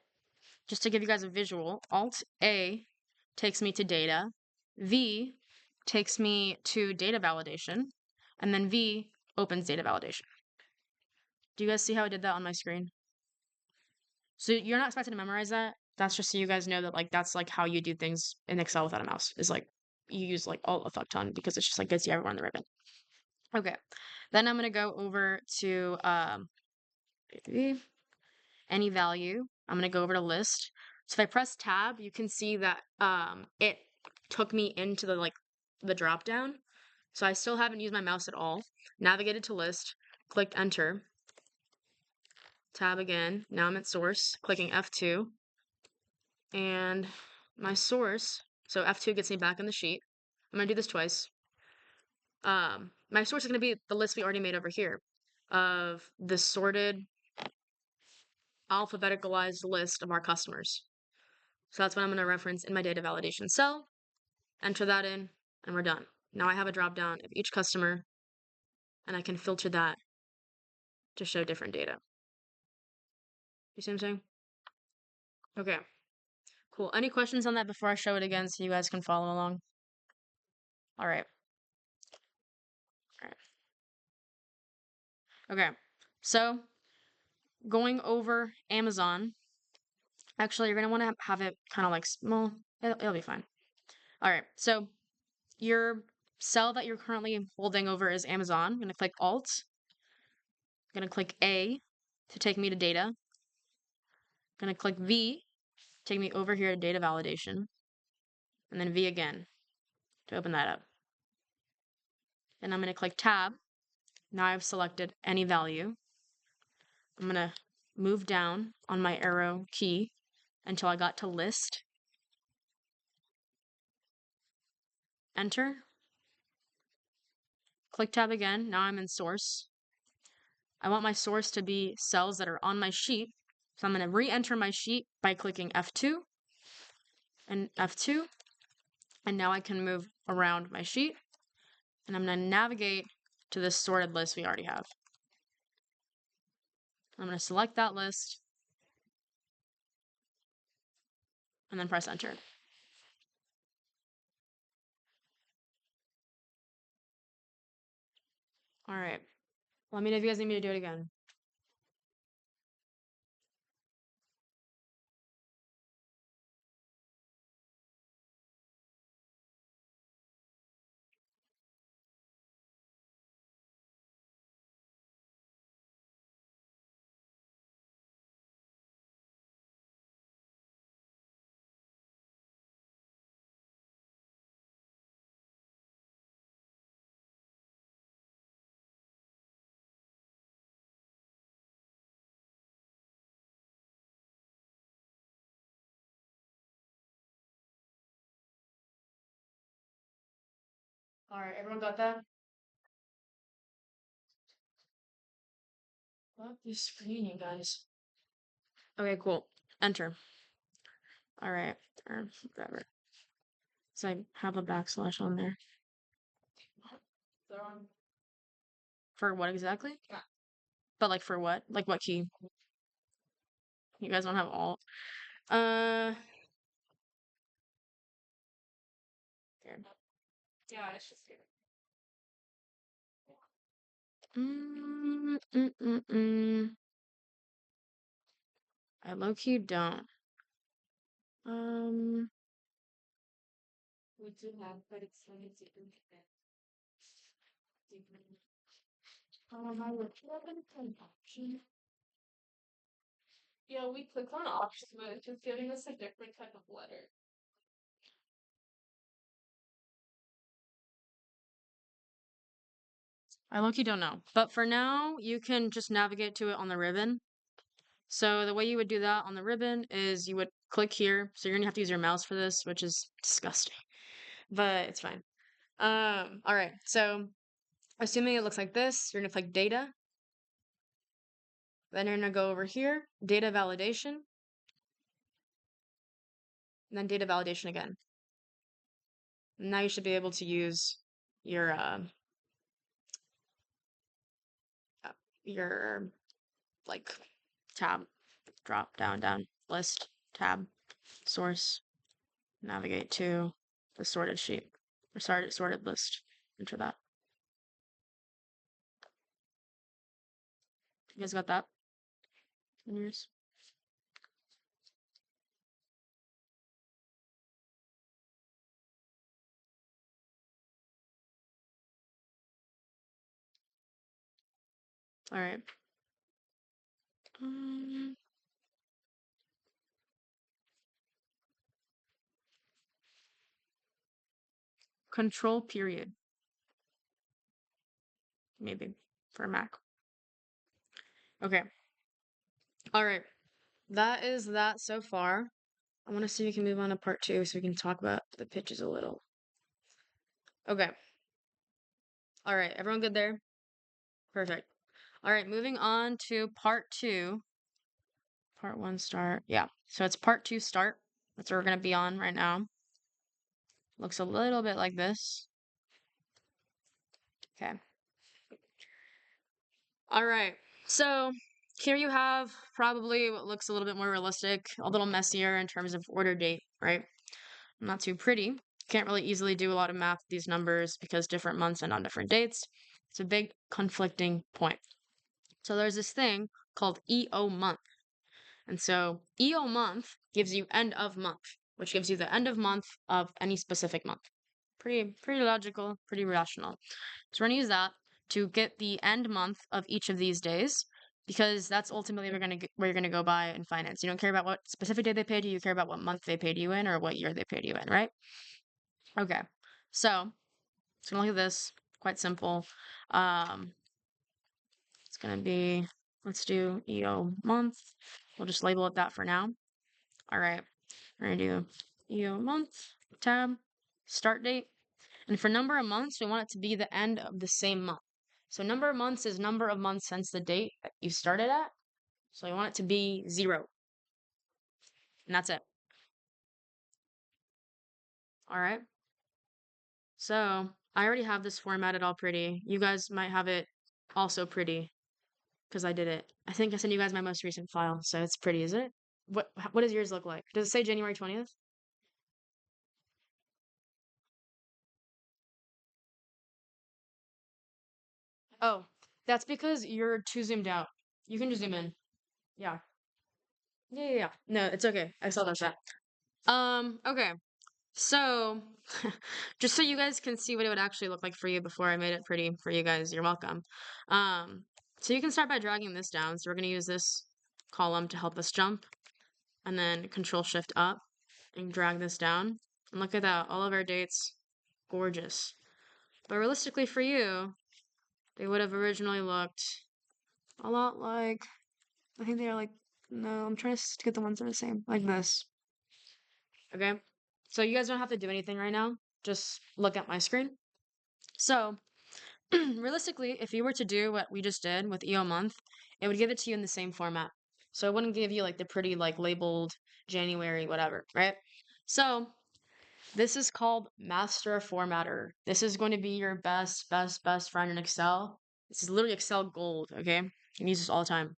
just to give you guys a visual, Alt A takes me to data, V takes me to data validation, and then V opens data validation. Do you guys see how I did that on my screen? So you're not expected to memorize that. That's just so you guys know that like that's like how you do things in Excel without a mouse. Is like you use like Alt a fuck ton because it's just like gets you everywhere on the ribbon. Okay. Then I'm gonna go over to any value. I'm gonna go over to list. So if I press tab, you can see that it took me into the like the drop down. So I still haven't used my mouse at all. Navigated to list, clicked enter, tab again. Now I'm at source, clicking F2, and my source. So F2 gets me back in the sheet. I'm gonna do this twice. My source is gonna be the list we already made over here of the sorted alphabeticalized list of our customers. So that's what I'm going to reference in my data validation cell, enter that in, and we're done. Now I have a drop down of each customer, and I can filter that to show different data. You see what I'm saying? Okay, cool. Any questions on that before I show it again so you guys can follow along? All right. All right. Okay. So, going over Amazon, actually, you're going to want to have it kind of like small. It'll be fine. All right. So, your cell that you're currently holding over is Amazon. I'm going to click Alt. I'm going to click A to take me to data. I'm going to click V, take me over here to data validation, and then V again to open that up. Then I'm going to click Tab. Now I've selected any value. I'm going to move down on my arrow key until I got to list. Enter. Click Tab again. Now I'm in source. I want my source to be cells that are on my sheet. So I'm going to re-enter my sheet by clicking F2 and F2. And now I can move around my sheet. And I'm going to navigate to this sorted list we already have. I'm going to select that list and then press enter. All right. Let me know if you guys need me to do it again. All right, everyone got that? What is screen, you guys? Okay, cool. Enter. All right, or whatever. So I have a backslash on there. For what exactly? Yeah. But like for what? Like what key? You guys don't have all. Here. Yeah, it's just here. Mm, mm, mm, mm. I low key don't. We do have, but it's limited. I would an option. Yeah, we click on options, but it's just giving us a different type of letter. I low key don't know. But for now, you can just navigate to it on the ribbon. So the way you would do that on the ribbon is you would click here. So you're gonna have to use your mouse for this, which is disgusting, but it's fine. All right. So assuming it looks like this, you're gonna click data. Then you're gonna go over here, data validation, and then data validation again. And now you should be able to use your your like tab, drop down list tab source, navigate to the sorted sheet or sorted list. Enter that. You guys got that? In yours? All right. Um, control period. Maybe for Mac. Okay. All right. That is that so far. I want to see if we can move on to part two so we can talk about the pitches a little. Okay. All right. Everyone good there? Perfect. All right. Moving on to part two. Part one start. Yeah. So it's part two start. That's what we're going to be on right now. Looks a little bit like this. Okay. All right. So here you have probably what looks a little bit more realistic, a little messier in terms of order date, right? Not too pretty. Can't really easily do a lot of math with these numbers because different months and on different dates. It's a big conflicting point. So there's this thing called EO month. And so EO month gives you end of month, which gives you the end of month of any specific month. Pretty logical, pretty rational. So we're gonna use that to get the end month of each of these days because that's ultimately where you're gonna go by in finance. You don't care about what specific day they paid you care about what month they paid you in or what year they paid you in, right? Okay. So it's gonna look at this. Quite simple. Um, it's gonna be, let's do EO month. We'll just label it that for now. All right. We're gonna do EO month, tab, start date. And for number of months, we want it to be the end of the same month. So number of months is number of months since the date that you started at. So I want it to be 0. And that's it. All right. So I already have this formatted all pretty. You guys might have it also pretty because I did it. I think I sent you guys my most recent file, so it's pretty, is it? What does yours look like? Does it say January 20th? Oh, that's because you're too zoomed out. You can just zoom in. Yeah. Yeah. No, it's okay. I saw that. Okay. So, just so you guys can see what it would actually look like for you before I made it pretty for you guys, you're welcome. So you can start by dragging this down. So we're going to use this column to help us jump, and then Control Shift up and drag this down. And look at that, all of our dates, gorgeous. But realistically for you, they would have originally looked a lot like, I think they are like, no, I'm trying to get the ones that are the same, like this. Okay? So you guys don't have to do anything right now. Just look at my screen. So, realistically, if you were to do what we just did with EO month, it would give it to you in the same format. So it wouldn't give you like the pretty like labeled January whatever, right? So, this is called Master Formatter. This is going to be your best friend in Excel. This is literally Excel gold, okay? You can use this all the time.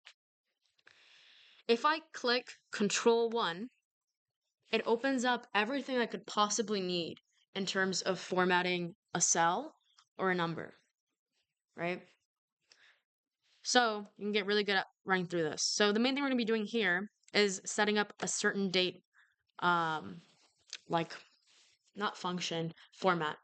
If I click Control 1, it opens up everything I could possibly need in terms of formatting a cell or a number, right? So you can get really good at running through this. So the main thing we're gonna be doing here is setting up a certain date, um, like not function, format,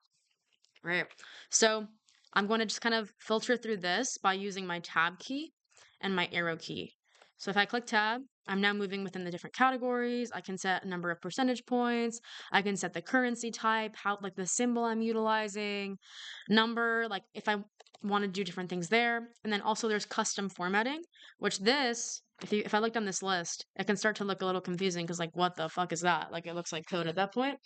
right? So I'm going to just kind of filter through this by using my tab key and my arrow key. So if I click tab, I'm now moving within the different categories. I can set a number of percentage points. I can set the currency type, how like the symbol I'm utilizing, number, like if I want to do different things there. And then also there's custom formatting, which this, if I look down this list, it can start to look a little confusing because like what the fuck is that? Like it looks like code at that point.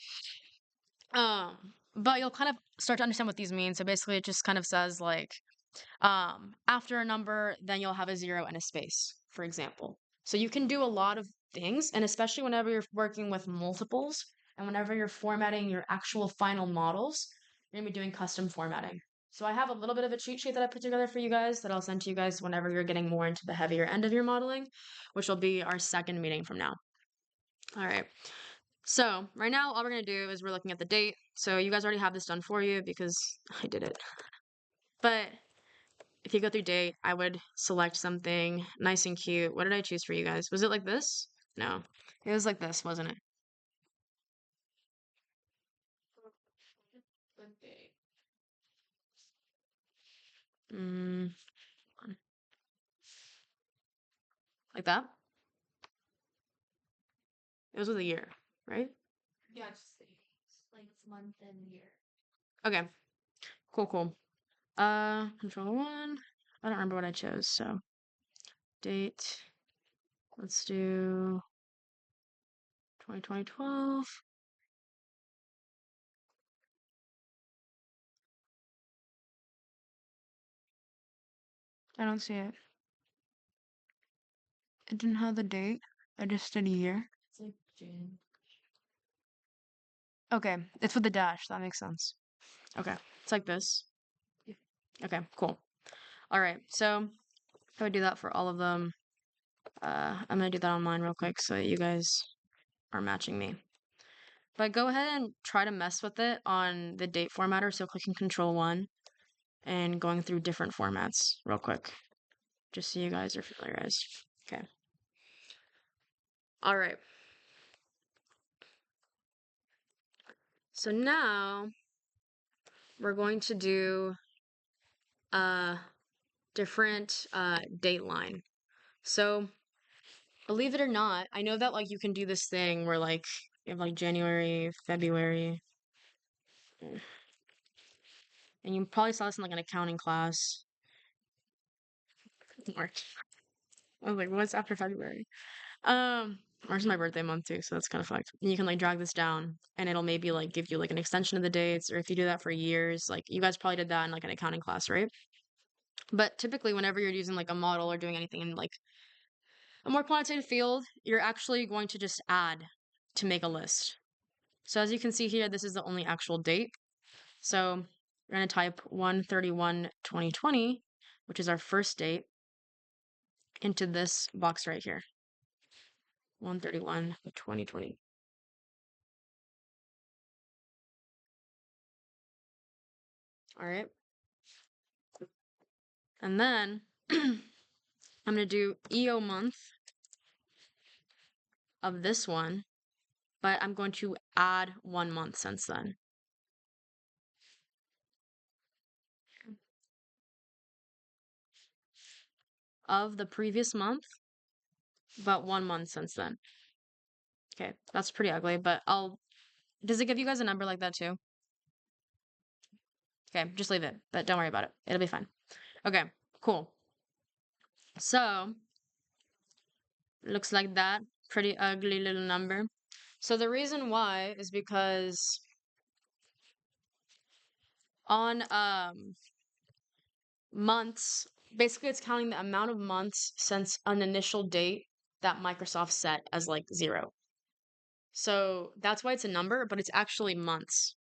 But you'll kind of start to understand what these mean. So basically it just kind of says like after a number, then you'll have a 0 and a space, for example. So you can do a lot of things, and especially whenever you're working with multiples and whenever you're formatting your actual final models, you're gonna be doing custom formatting. So I have a little bit of a cheat sheet that I put together for you guys that I'll send to you guys whenever you're getting more into the heavier end of your modeling, which will be our second meeting from now. All right. So right now, all we're gonna do is we're looking at the date. So you guys already have this done for you because I did it. But if you go through date, I would select something nice and cute. What did I choose for you guys? Was it like this? No. It was like this, wasn't it? Okay. Mm, like that? It was with a year, right? Yeah, just like month and year. Okay. Cool. Control 1. I don't remember what I chose, so date. Let's do 2012. I don't see it. It didn't have the date. I just did a year. It's like June. Okay, it's with the dash. That makes sense. Okay, it's like this. Yeah. Okay, cool. All right, so I would do that for all of them. I'm gonna do that on mine real quick so that you guys are matching me. But go ahead and try to mess with it on the date formatter. So clicking Control 1 and going through different formats real quick, just so you guys are familiarized. Okay. All right. So now we're going to do a different date line. So believe it or not, I know that like you can do this thing where like you have like January, February, and you probably saw this in like an accounting class. March. I was like, what's after February? March is my birthday month too, so that's kind of fucked. And you can like drag this down and it'll maybe like give you like an extension of the dates, or if you do that for years, like you guys probably did that in like an accounting class, right? But typically whenever you're using like a model or doing anything in like a more quantitative field, you're actually going to just add to make a list. So as you can see here, this is the only actual date. So we're going to type 1/31/2020, which is our first date, into this box right here. 1/31/2020. All right. And then I'm going to do EO month of this one, but I'm going to add 1 month since then. Of the previous month, but 1 month since then. Okay, that's pretty ugly, but does it give you guys a number like that too? Okay, just leave it, but don't worry about it. It'll be fine. Okay, cool. So, looks like that. Pretty ugly little number. So the reason why is because on months, basically it's counting the amount of months since an initial date that Microsoft set as like 0. So that's why it's a number, but it's actually months.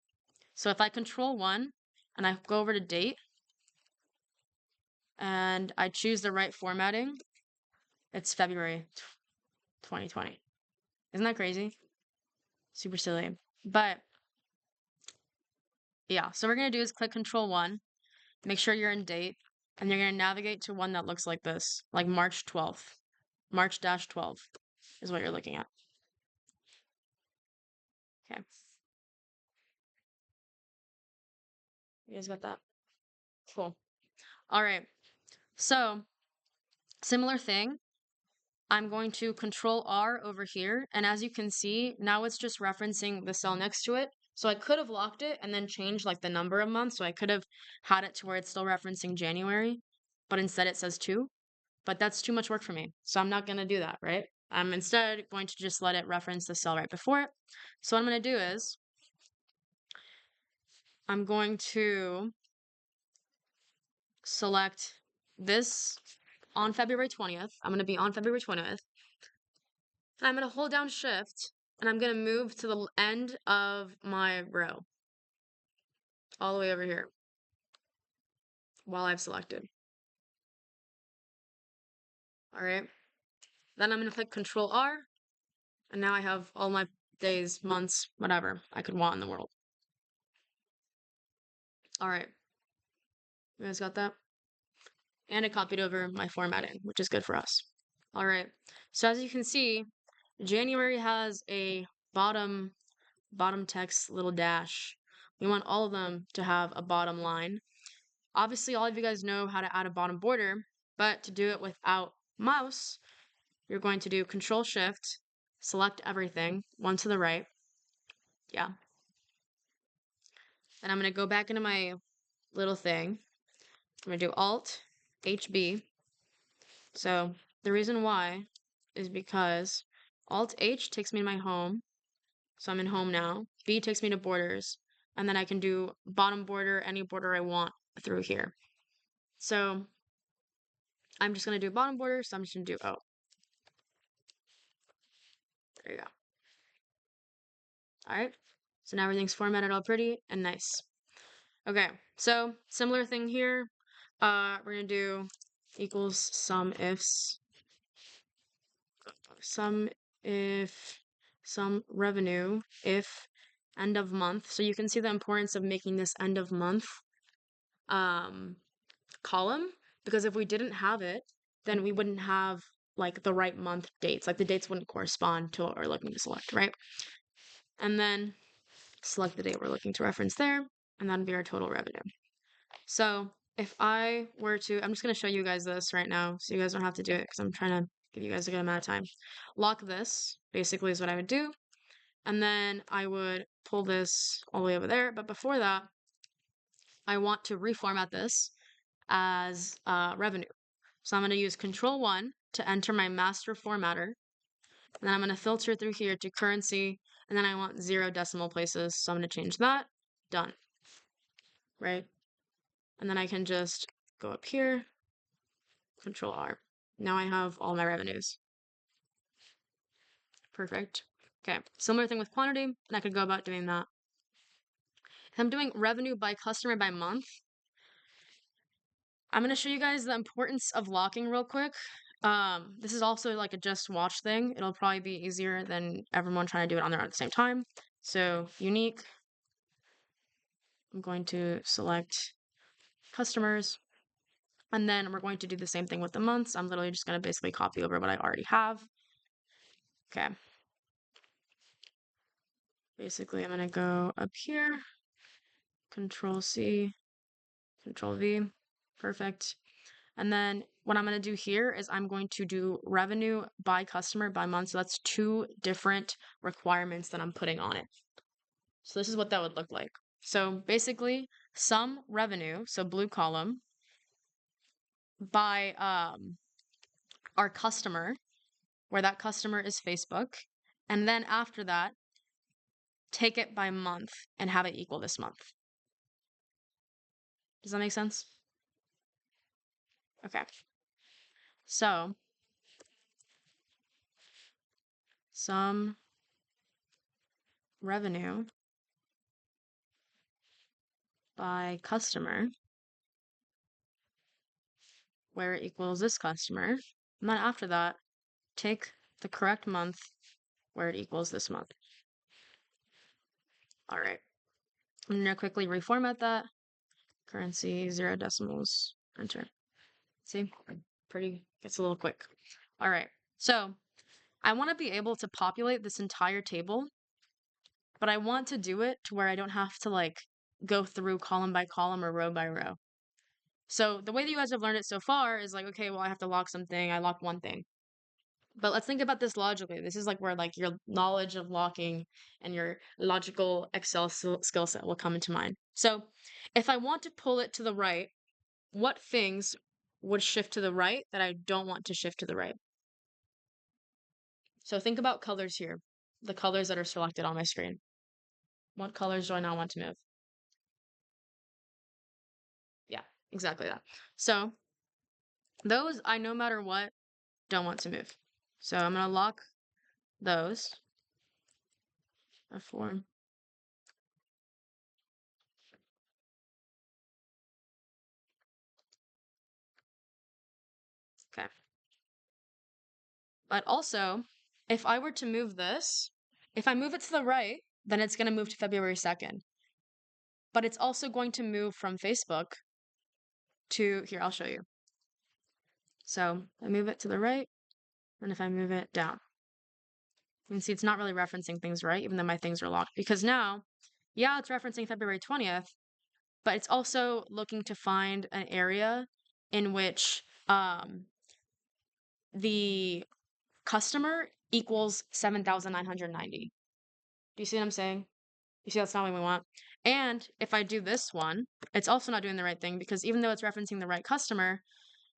So if I control 1 and I go over to date and I choose the right formatting, it's February 2020. Isn't that crazy? Super silly. But yeah, so what we're going to do is click Control 1, make sure you're in date, and you're going to navigate to one that looks like this, like March 12th. March-12 is what you're looking at. Okay. You guys got that? Cool. All right. So, similar thing. I'm going to Control R over here, and as you can see, now it's just referencing the cell next to it. So I could have locked it and then changed like the number of months. So I could have had it to where it's still referencing January, but instead it says 2. But that's too much work for me. So I'm not going to do that, right? I'm instead going to just let it reference the cell right before it. So what I'm going to do is I'm going to select this on February 20th. I'm going to be on February 20th. And I'm going to hold down Shift, and I'm going to move to the end of my row. All the way over here. While I've selected. Alright. Then I'm going to click Control R. And now I have all my days, months, whatever I could want in the world. Alright. You guys got that? And it copied over my formatting, which is good for us. Alright. So as you can see, January has a bottom text little dash. We want all of them to have a bottom line. Obviously, all of you guys know how to add a bottom border, but to do it without mouse, you're going to do Control Shift, select everything, one to the right. Yeah. And I'm going to go back into my little thing. I'm going to do Alt HB. So the reason why is because Alt H takes me to my home. So I'm in home now. B takes me to borders. And then I can do bottom border, any border I want through here. So I'm just going to do bottom border. So I'm just going to do O. There you go. All right. So now everything's formatted all pretty and nice. Okay. So similar thing here. We're going to do equals sum ifs. Sum if sum revenue if end of month. So you can see the importance of making this end of month um column, because if we didn't have it, then we wouldn't have like the right month dates. Like the dates wouldn't correspond to what we're looking to select, right? And then select the date we're looking to reference there, and that'd be our total revenue. So if I were to, I'm just going to show you guys this right now so you guys don't have to do it because I'm trying to give you guys a good amount of time. Lock this basically is what I would do. And then I would pull this all the way over there. But before that, I want to reformat this as revenue. So I'm going to use Control 1 to enter my master formatter. And then I'm going to filter through here to currency. And then I want 0 decimal places. So I'm going to change that. Done. Right? And then I can just go up here, Control R. Now I have all my revenues. Perfect. Okay, similar thing with quantity, and I could go about doing that. If I'm doing revenue by customer by month, I'm going to show you guys the importance of locking real quick. This is also like a just watch thing. It'll probably be easier than everyone trying to do it on their own at the same time. So unique, I'm going to select customers, and then we're going to do the same thing with the months. I'm literally just going to basically copy over what I already have. Okay. Basically, I'm going to go up here, Control C, Control V, perfect. And then what I'm going to do here is I'm going to do revenue by customer by month. So that's 2 different requirements that I'm putting on it. So this is what that would look like. So basically, sum revenue, so blue column, by our customer, where that customer is Facebook. And then after that, take it by month and have it equal this month. Does that make sense? Okay. So sum revenue by customer, where it equals this customer. And then after that, take the correct month where it equals this month. All right. I'm going to quickly reformat that. Currency, 0 decimals, enter. See, pretty, gets a little quick. All right. So I want to be able to populate this entire table, but I want to do it to where I don't have to like go through column by column or row by row. So the way that you guys have learned it so far is like, okay, well, I have to lock something. I lock one thing. But let's think about this logically. This is like where like your knowledge of locking and your logical Excel skill set will come into mind. So if I want to pull it to the right, what things would shift to the right that I don't want to shift to the right? So think about colors here, the colors that are selected on my screen. What colors do I not want to move? Yeah, exactly that. So those I, no matter what, don't want to move. So I'm going to lock those. F4. Okay. But also, if I were to move this, if I move it to the right, then it's going to move to February 2nd. But it's also going to move from Facebook to, here, I'll show you. So I move it to the right, and if I move it down, you can see it's not really referencing things right, even though my things are locked. Because now, yeah, it's referencing February 20th, but it's also looking to find an area in which the customer equals 7,990. Do you see what I'm saying? You see, that's not what we want. And if I do this one, it's also not doing the right thing because even though it's referencing the right customer,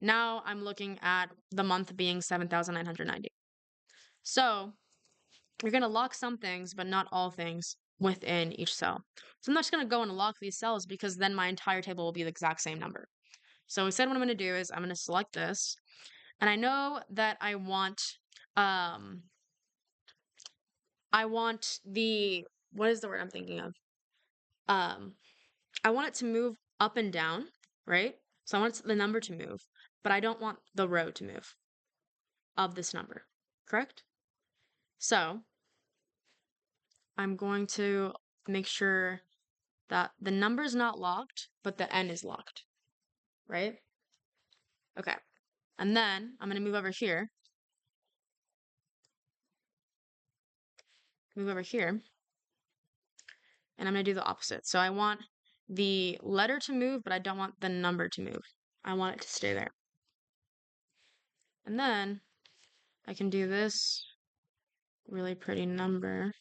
now I'm looking at the month being 7,990. So you're going to lock some things, but not all things within each cell. So I'm not just going to go and lock these cells because then my entire table will be the exact same number. So instead, what I'm going to do is I'm going to select this. And I know that I want the, what is the word I'm thinking of? I want it to move up and down, right? So I want the number to move, but I don't want the row to move of this number. correct? So I'm going to make sure that the number is not locked, but the n is locked, right? Okay. And then I'm going to move over here, and I'm going to do the opposite. So I want the letter to move, but I don't want the number to move. I want it to stay there. And then I can do this really pretty number.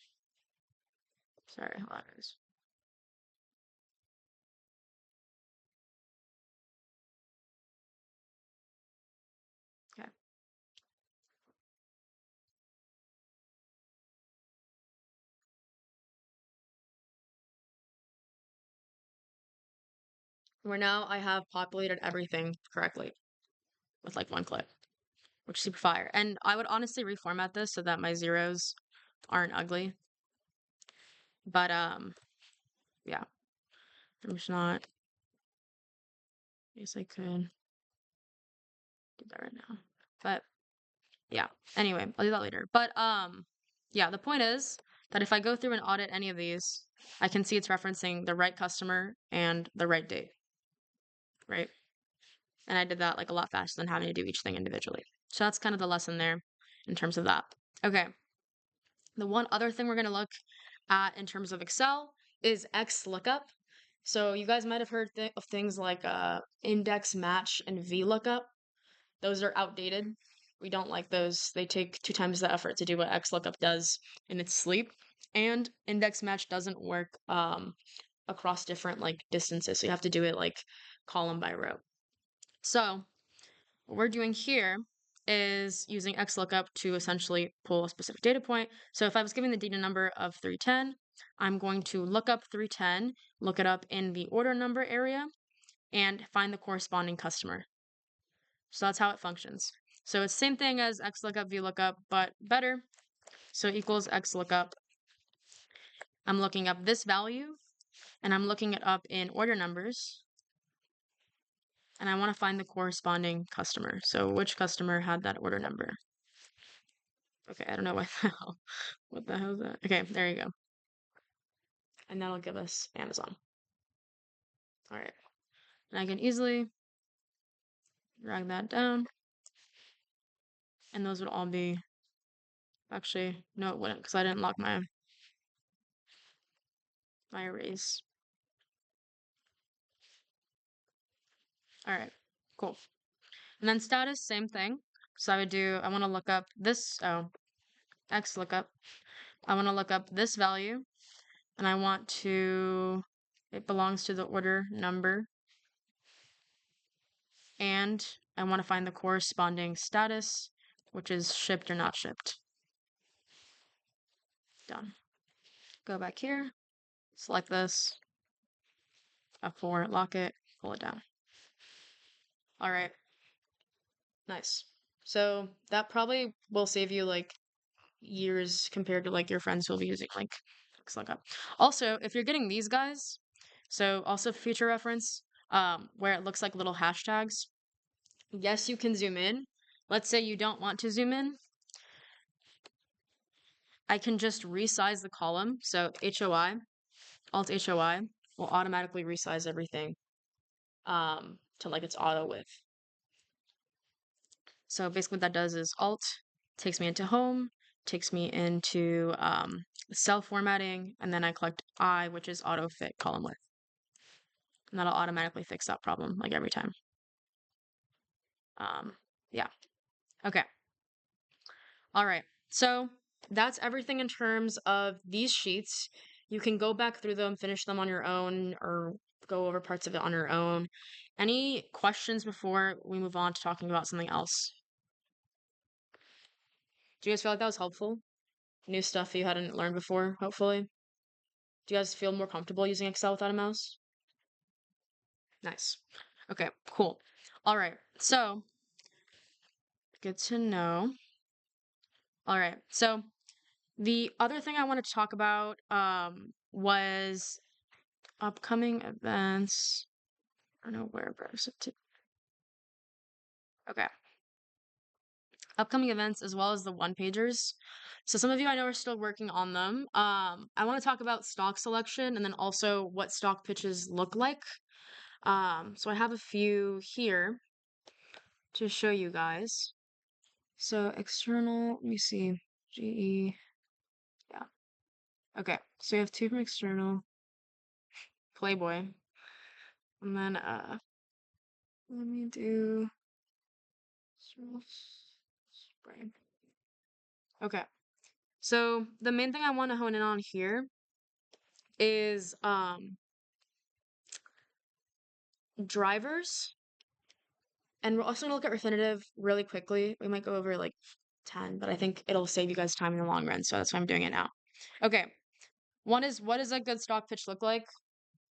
Sorry, hold on, guys. Okay. Where now I have populated everything correctly with like one click, which is super fire. And I would honestly reformat this so that my zeros aren't ugly. But yeah. I'm just not. I guess I could do that right now. But yeah. Anyway, I'll do that later. But yeah, the point is that if I go through and audit any of these, I can see it's referencing the right customer and the right date. Right? And I did that like a lot faster than having to do each thing individually. So that's kind of the lesson there in terms of that. Okay. The one other thing we're going to look at in terms of Excel is XLOOKUP. So you guys might have heard of things like index match and VLOOKUP. Those are outdated. We don't like those. They take 2 times the effort to do what XLOOKUP does in its sleep. And index match doesn't work across different like distances. So you have to do it like column by row. So what we're doing here is using XLOOKUP to essentially pull a specific data point. So if I was given the data number of 310, I'm going to look up 310, look it up in the order number area, and find the corresponding customer. So that's how it functions. So it's same thing as XLOOKUP, VLOOKUP, but better. So equals XLOOKUP. I'm looking up this value, and I'm looking it up in order numbers. And I want to find the corresponding customer. So which customer had that order number? Okay, I don't know what the hell. What the hell is that? Okay, there you go. And that'll give us Amazon. All right. And I can easily drag that down. And those would all be, actually, no, it wouldn't, because I didn't lock my arrays. All right, cool. And then status, same thing. So I want to look up this, XLOOKUP. I want to look up this value, and it belongs to the order number, and I want to find the corresponding status, which is shipped or not shipped. Done. Go back here, select this, F4, lock it, pull it down. All right. Nice. So that probably will save you like years compared to like your friends who will be using like XLOOKUP. Also, if you're getting these guys, so also future reference, where it looks like little hashtags, yes, you can zoom in. Let's say you don't want to zoom in. I can just resize the column. So HOI, Alt HOI will automatically resize everything to like its auto width. So basically what that does is Alt takes me into home, takes me into cell formatting, and then I collect I, which is auto fit column width. And that'll automatically fix that problem like every time. Yeah. Okay. All right. So that's everything in terms of these sheets. You can go back through them, finish them on your own, or go over parts of it on your own. Any questions before we move on to talking about something else? Do you guys feel like that was helpful? New stuff you hadn't learned before, hopefully? Do you guys feel more comfortable using Excel without a mouse? Nice. Okay, cool. All right, so good to know. All right, so the other thing I wanted to talk about was upcoming events. I don't know where, but okay. upcoming events as well as the one pagers. So some of you I know are still working on them. I want to talk about stock selection and then also what stock pitches look like. So I have a few here to show you guys. So external, let me see, GE, yeah. Okay, so we have two from external, Playboy, and then let me do spray. Okay, so the main thing I want to hone in on here is drivers, and we're also gonna look at Refinitiv really quickly. We might go over like 10, but I think it'll save you guys time in the long run, so that's why I'm doing it now. Okay, one is what does a good stock pitch look like?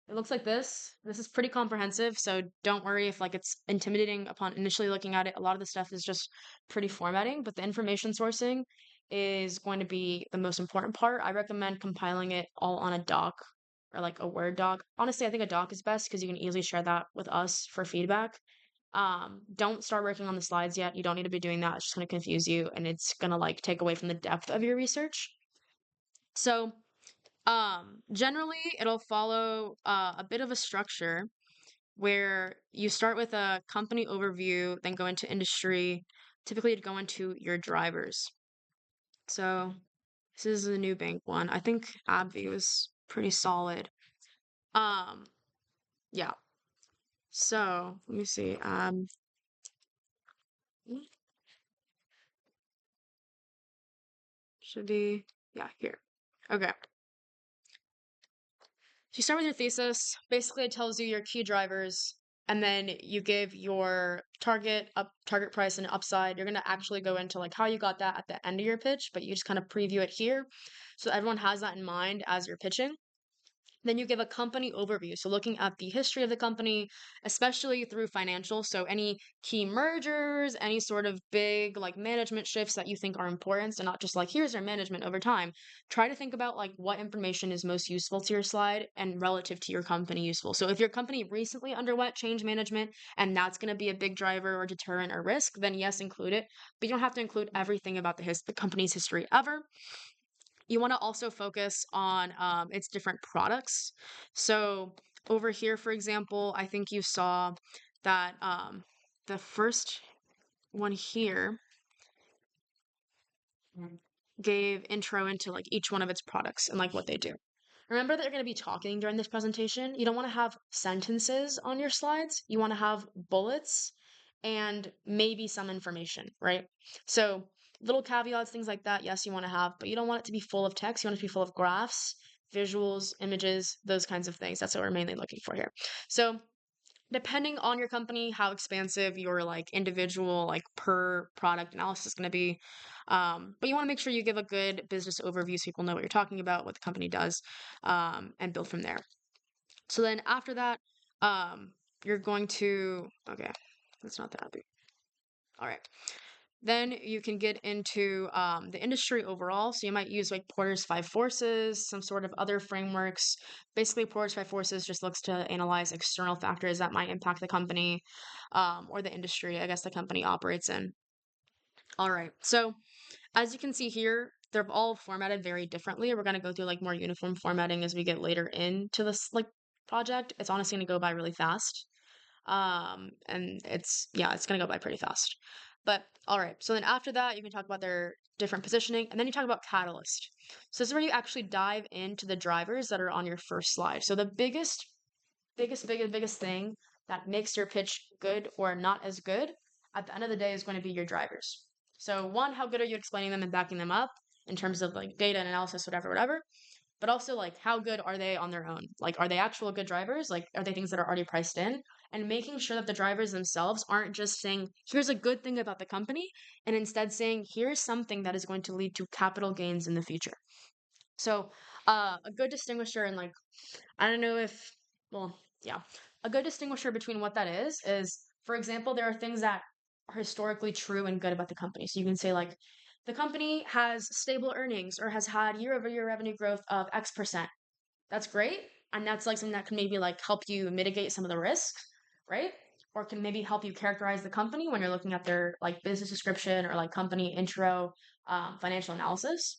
It looks like this. This is pretty comprehensive, so don't worry if like it's intimidating upon initially looking at it. A lot of the stuff is just pretty formatting, but the information sourcing is going to be the most important part. I recommend compiling it all on a doc or like a Word doc. Honestly, I think a doc is best because you can easily share that with us for feedback. Don't start working on the slides yet. You don't need to be doing that. It's just going to confuse you and it's going to like take away from the depth of your research. So, generally it'll follow a bit of a structure where you start with a company overview, then go into industry. Typically, you'd go into your drivers. So this is the new bank one. I think AbbVie was pretty solid. Um, yeah. So let me see. Should be yeah here. Okay. So you start with your thesis. Basically, it tells you your key drivers, and then you give your target price and upside. You're gonna actually go into like how you got that at the end of your pitch, but you just kind of preview it here, so everyone has that in mind as you're pitching. Then you give a company overview. So looking at the history of the company, especially through financials. So any key mergers, any sort of big like management shifts that you think are important. So not just like here's our management over time. Try to think about like what information is most useful to your slide and relative to your company useful. So if your company recently underwent change management and that's going to be a big driver or deterrent or risk, then yes, include it. But you don't have to include everything about the company's history ever. You want to also focus on its different products. So over here, for example, I think you saw that the first one here gave intro into like each one of its products and like what they do. Remember that you're going to be talking during this presentation. You don't want to have sentences on your slides. You want to have bullets and maybe some information, right? So little caveats, things like that, yes, you want to have, but you don't want it to be full of text. You want it to be full of graphs, visuals, images, those kinds of things. That's what we're mainly looking for here. So depending on your company, how expansive your like individual like per product analysis is going to be. But you want to make sure you give a good business overview so people know what you're talking about, what the company does, and build from there. So then after that, you're going to okay, that's not that big. All right. Then you can get into the industry overall. So you might use like Porter's Five Forces, some sort of other frameworks. Basically, Porter's Five Forces just looks to analyze external factors that might impact the company or the industry, I guess, the company operates in. All right. So as you can see here, they're all formatted very differently. We're going to go through like more uniform formatting as we get later into this like project. It's honestly going to go by really fast. And it's gonna go by pretty fast. But all right, so then after that, you can talk about their different positioning, and then you talk about catalyst. So this is where you actually dive into the drivers that are on your first slide. So the biggest thing that makes your pitch good or not as good at the end of the day is going to be your drivers. So one, how good are you explaining them and backing them up in terms of like data and analysis, whatever. But also like how good are they on their own? Like are they actual good drivers? Like are they things that are already priced in? And making sure that the drivers themselves aren't just saying, here's a good thing about the company, and instead saying, here's something that is going to lead to capital gains in the future. So a good distinguisher and like I don't know if well, yeah. A good distinguisher between what that is, for example, there are things that are historically true and good about the company. So you can say like the company has stable earnings or has had year-over-year revenue growth of X%. That's great. And that's like something that can maybe like help you mitigate some of the risks, right? or can maybe help you characterize the company when you're looking at their like business description or like company intro, financial analysis.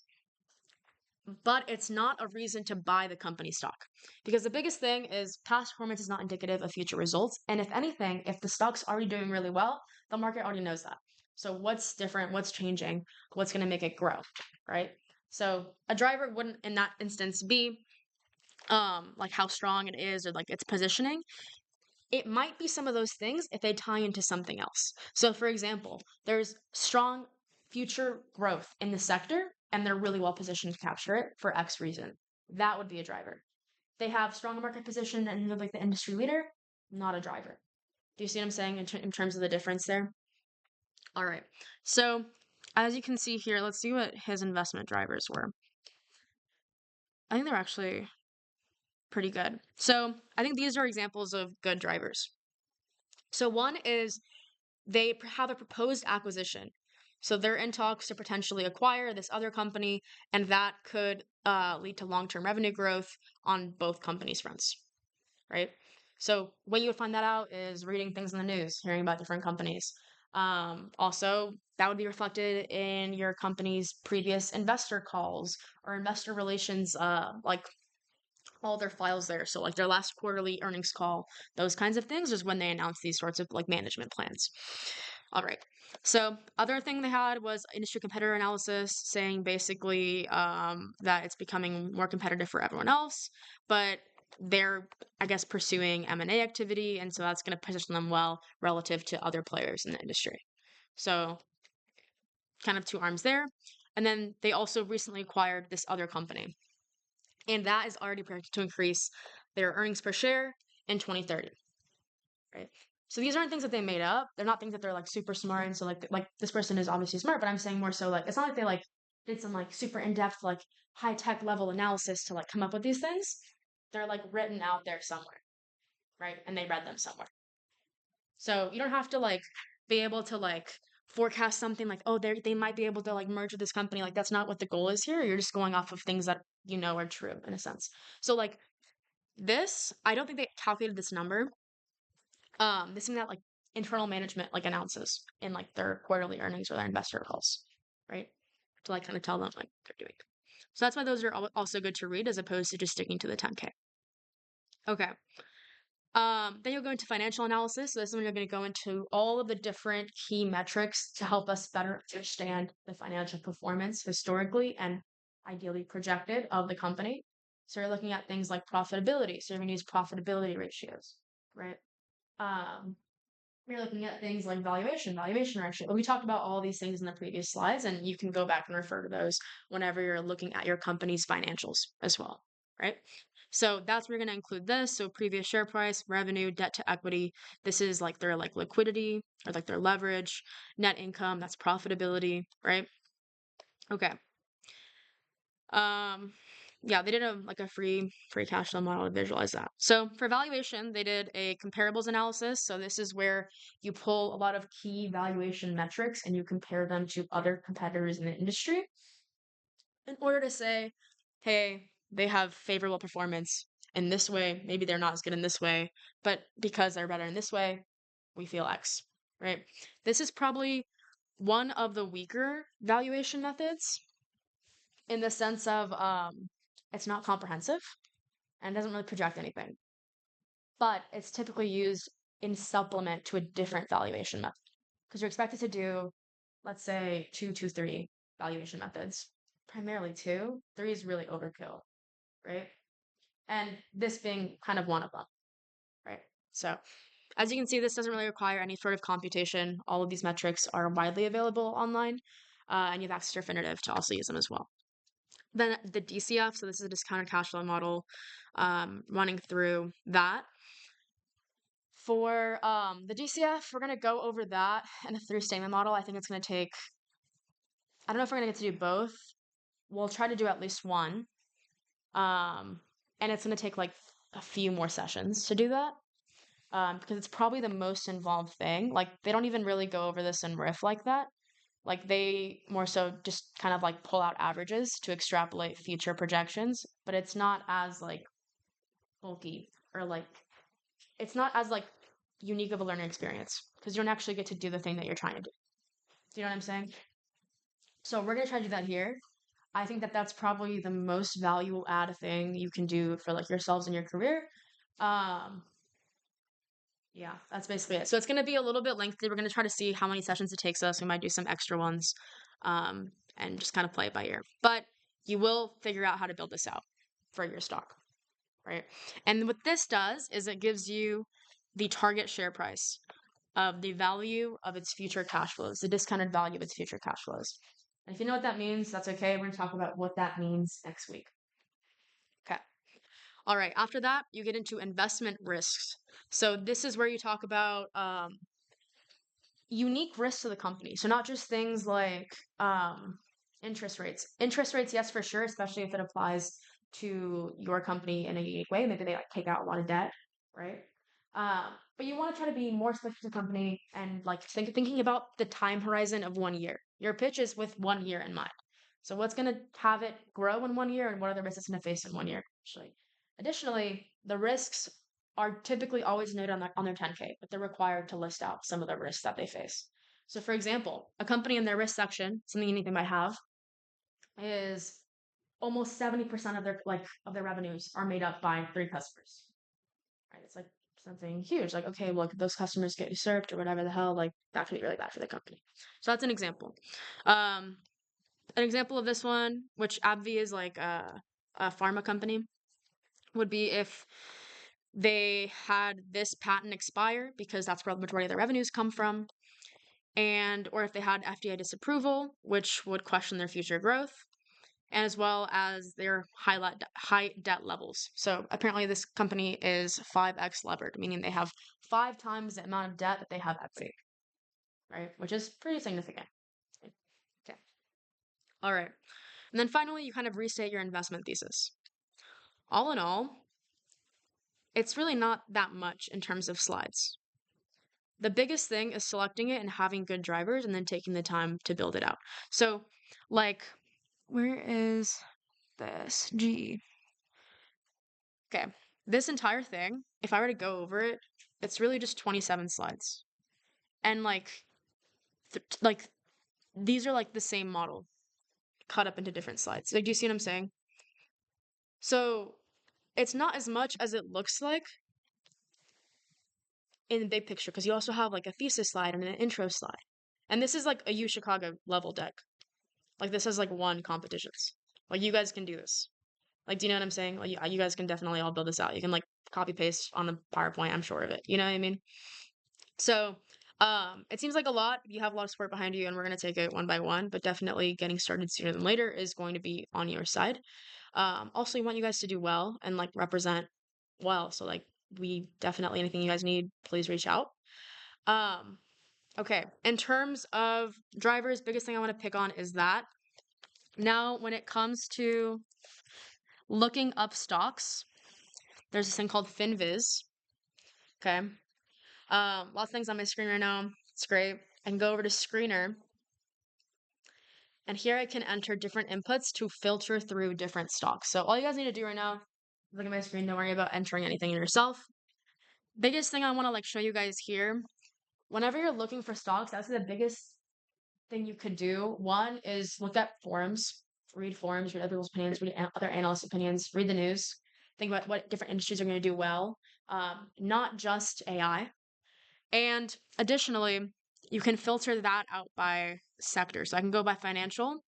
But it's not a reason to buy the company stock, because the biggest thing is past performance is not indicative of future results. And if anything, if the stock's already doing really well, the market already knows that. So what's different? What's changing? What's going to make it grow, right? So a driver wouldn't in that instance be like how strong it is or like its positioning. It might be some of those things if they tie into something else. So, for example, there's strong future growth in the sector and they're really well positioned to capture it for X reason. That would be a driver. They have strong market position and they're like the industry leader, not a driver. Do you see what I'm saying in terms of the difference there? All right. So, as you can see here, let's see what his investment drivers were. I think they're actually pretty good. So, I think these are examples of good drivers. So, one is they have a proposed acquisition. So they're in talks to potentially acquire this other company, and that could lead to long-term revenue growth on both companies' fronts, right? So way you would find that out is reading things in the news, hearing about different companies. Also, that would be reflected in your company's previous investor calls or investor relations, like all their files there. So like their last quarterly earnings call, those kinds of things is when they announce these sorts of like management plans. All right. So other thing they had was industry competitor analysis, saying basically that it's becoming more competitive for everyone else, but they're, I guess, pursuing M&A activity, and so that's going to position them well relative to other players in the industry. So kind of two arms there. And then they also recently acquired this other company, and that is already projected to increase their earnings per share in 2030, right? So these aren't things that they made up. They're not things that they're like super smart, and so like this person is obviously smart, but I'm saying more so like it's not like they like did some like super in-depth like high-tech level analysis to like come up with these things. They're like written out there somewhere, right? And they read them somewhere. So you don't have to like be able to like forecast something like, oh, they might be able to like merge with this company. Like that's not what the goal is here. You're just going off of things that you know are true in a sense. So like this, I don't think they calculated this number. This thing that like internal management like announces in like their quarterly earnings or their investor calls, right? To like kind of tell them like they're doing. So that's why those are also good to read as opposed to just sticking to the 10K. Okay. Then you'll go into financial analysis. So this is when you're going to go into all of the different key metrics to help us better understand the financial performance historically and ideally projected of the company. So you're looking at things like profitability. So you're going to use profitability ratios, right? Um, you're looking at things like valuation ratio. We talked about all these things in the previous slides, and you can go back and refer to those whenever you're looking at your company's financials as well, right? So that's where you're going to include this. So previous share price, revenue, debt to equity. This is like their like liquidity or like their leverage, net income, that's profitability, right? Okay. Um, yeah, they did a free cash flow model to visualize that. So for valuation, they did a comparables analysis. So this is where you pull a lot of key valuation metrics and you compare them to other competitors in the industry in order to say, hey, they have favorable performance in this way. Maybe they're not as good in this way, but because they're better in this way, we feel X, right? This is probably one of the weaker valuation methods in the sense of it's not comprehensive and doesn't really project anything, but it's typically used in supplement to a different valuation method because you're expected to do, let's say, three valuation methods, primarily two. Three is really overkill, right? And this being kind of one of them, right? So as you can see, this doesn't really require any sort of computation. All of these metrics are widely available online, and you have access to Refinitiv to also use them as well. Then the DCF, so this is a discounted cash flow model, running through that. For the DCF, we're going to go over that and a through statement model. I think it's going to take, I don't know if we're going to get to do both. We'll try to do at least one. And it's going to take like a few more sessions to do that. Because it's probably the most involved thing. Like they don't even really go over this in riff like that. Like they more so just kind of like pull out averages to extrapolate future projections, but it's not as like bulky or like it's not as like unique of a learning experience because you don't actually get to do the thing that you're trying to do. Do you know what I'm saying? So we're gonna try to do that here. I think that that's probably the most value add thing you can do for like yourselves in your career. Um, yeah, that's basically it. So it's gonna be a little bit lengthy. We're gonna try to see how many sessions it takes us. We might do some extra ones, and just kind of play it by ear. But you will figure out how to build this out for your stock, right? And what this does is it gives you the target share price of the value of its future cash flows, the discounted value of its future cash flows. And if you know what that means, that's okay. We're gonna talk about what that means next week. Okay. All right. After that, you get into investment risks. So this is where you talk about unique risks to the company. So not just things like interest rates. Interest rates, yes, for sure, especially if it applies to your company in a unique way. Maybe they like take out a lot of debt, right? But you want to try to be more specific to the company and like thinking about the time horizon of 1 year. Your pitch is with 1 year in mind. So what's going to have it grow in 1 year, and what are the risks it's going to face in 1 year? Actually, additionally, the risks are typically always noted on their 10K, but they're required to list out some of the risks that they face. So, for example, a company in their risk section, something unique they might have, is almost 70% of their revenues are made up by 3 customers. Right? It's like something huge. Like, okay, well, if those customers get usurped or whatever the hell, like that could be really bad for the company. So that's an example. An example of this one, which AbbVie is like a pharma company, would be if they had this patent expire because that's where the majority of their revenues come from, and or if they had FDA disapproval, which would question their future growth, and as well as their high debt levels. So apparently this company is 5x levered, meaning they have 5 times the amount of debt that they have equity, right? Which is pretty significant. Okay. All right. And then finally, you kind of restate your investment thesis. All in all, it's really not that much in terms of slides. The biggest thing is selecting it and having good drivers and then taking the time to build it out. So, like, where is this? G. Okay. This entire thing, if I were to go over it, it's really just 27 slides. And like these are like the same model cut up into different slides. Like, do you see what I'm saying? So, it's not as much as it looks like in the big picture because you also have like a thesis slide and an intro slide. And this is like a U Chicago level deck. Like this has like won competitions. Like you guys can do this. Like, do you know what I'm saying? Like you guys can definitely all build this out. You can like copy paste on the PowerPoint. I'm sure of it. You know what I mean? So, it seems like a lot. You have a lot of support behind you, and we're gonna take it one by one. But definitely getting started sooner than later is going to be on your side. Also, we want you guys to do well and like represent well. So like we definitely anything you guys need, please reach out. Um, okay. In terms of drivers, biggest thing I want to pick on is that. Now, when it comes to looking up stocks, there's this thing called FinViz. Okay. Lots of things on my screen right now. It's great. I can go over to Screener, and here I can enter different inputs to filter through different stocks. So all you guys need to do right now, look at my screen. Don't worry about entering anything in yourself. Biggest thing I want to like show you guys here, whenever you're looking for stocks, that's the biggest thing you could do. One is look at forums, read other people's opinions, read other analysts' opinions, read the news, think about what different industries are going to do well, not just AI. And additionally, you can filter that out by sector. So I can go by financial,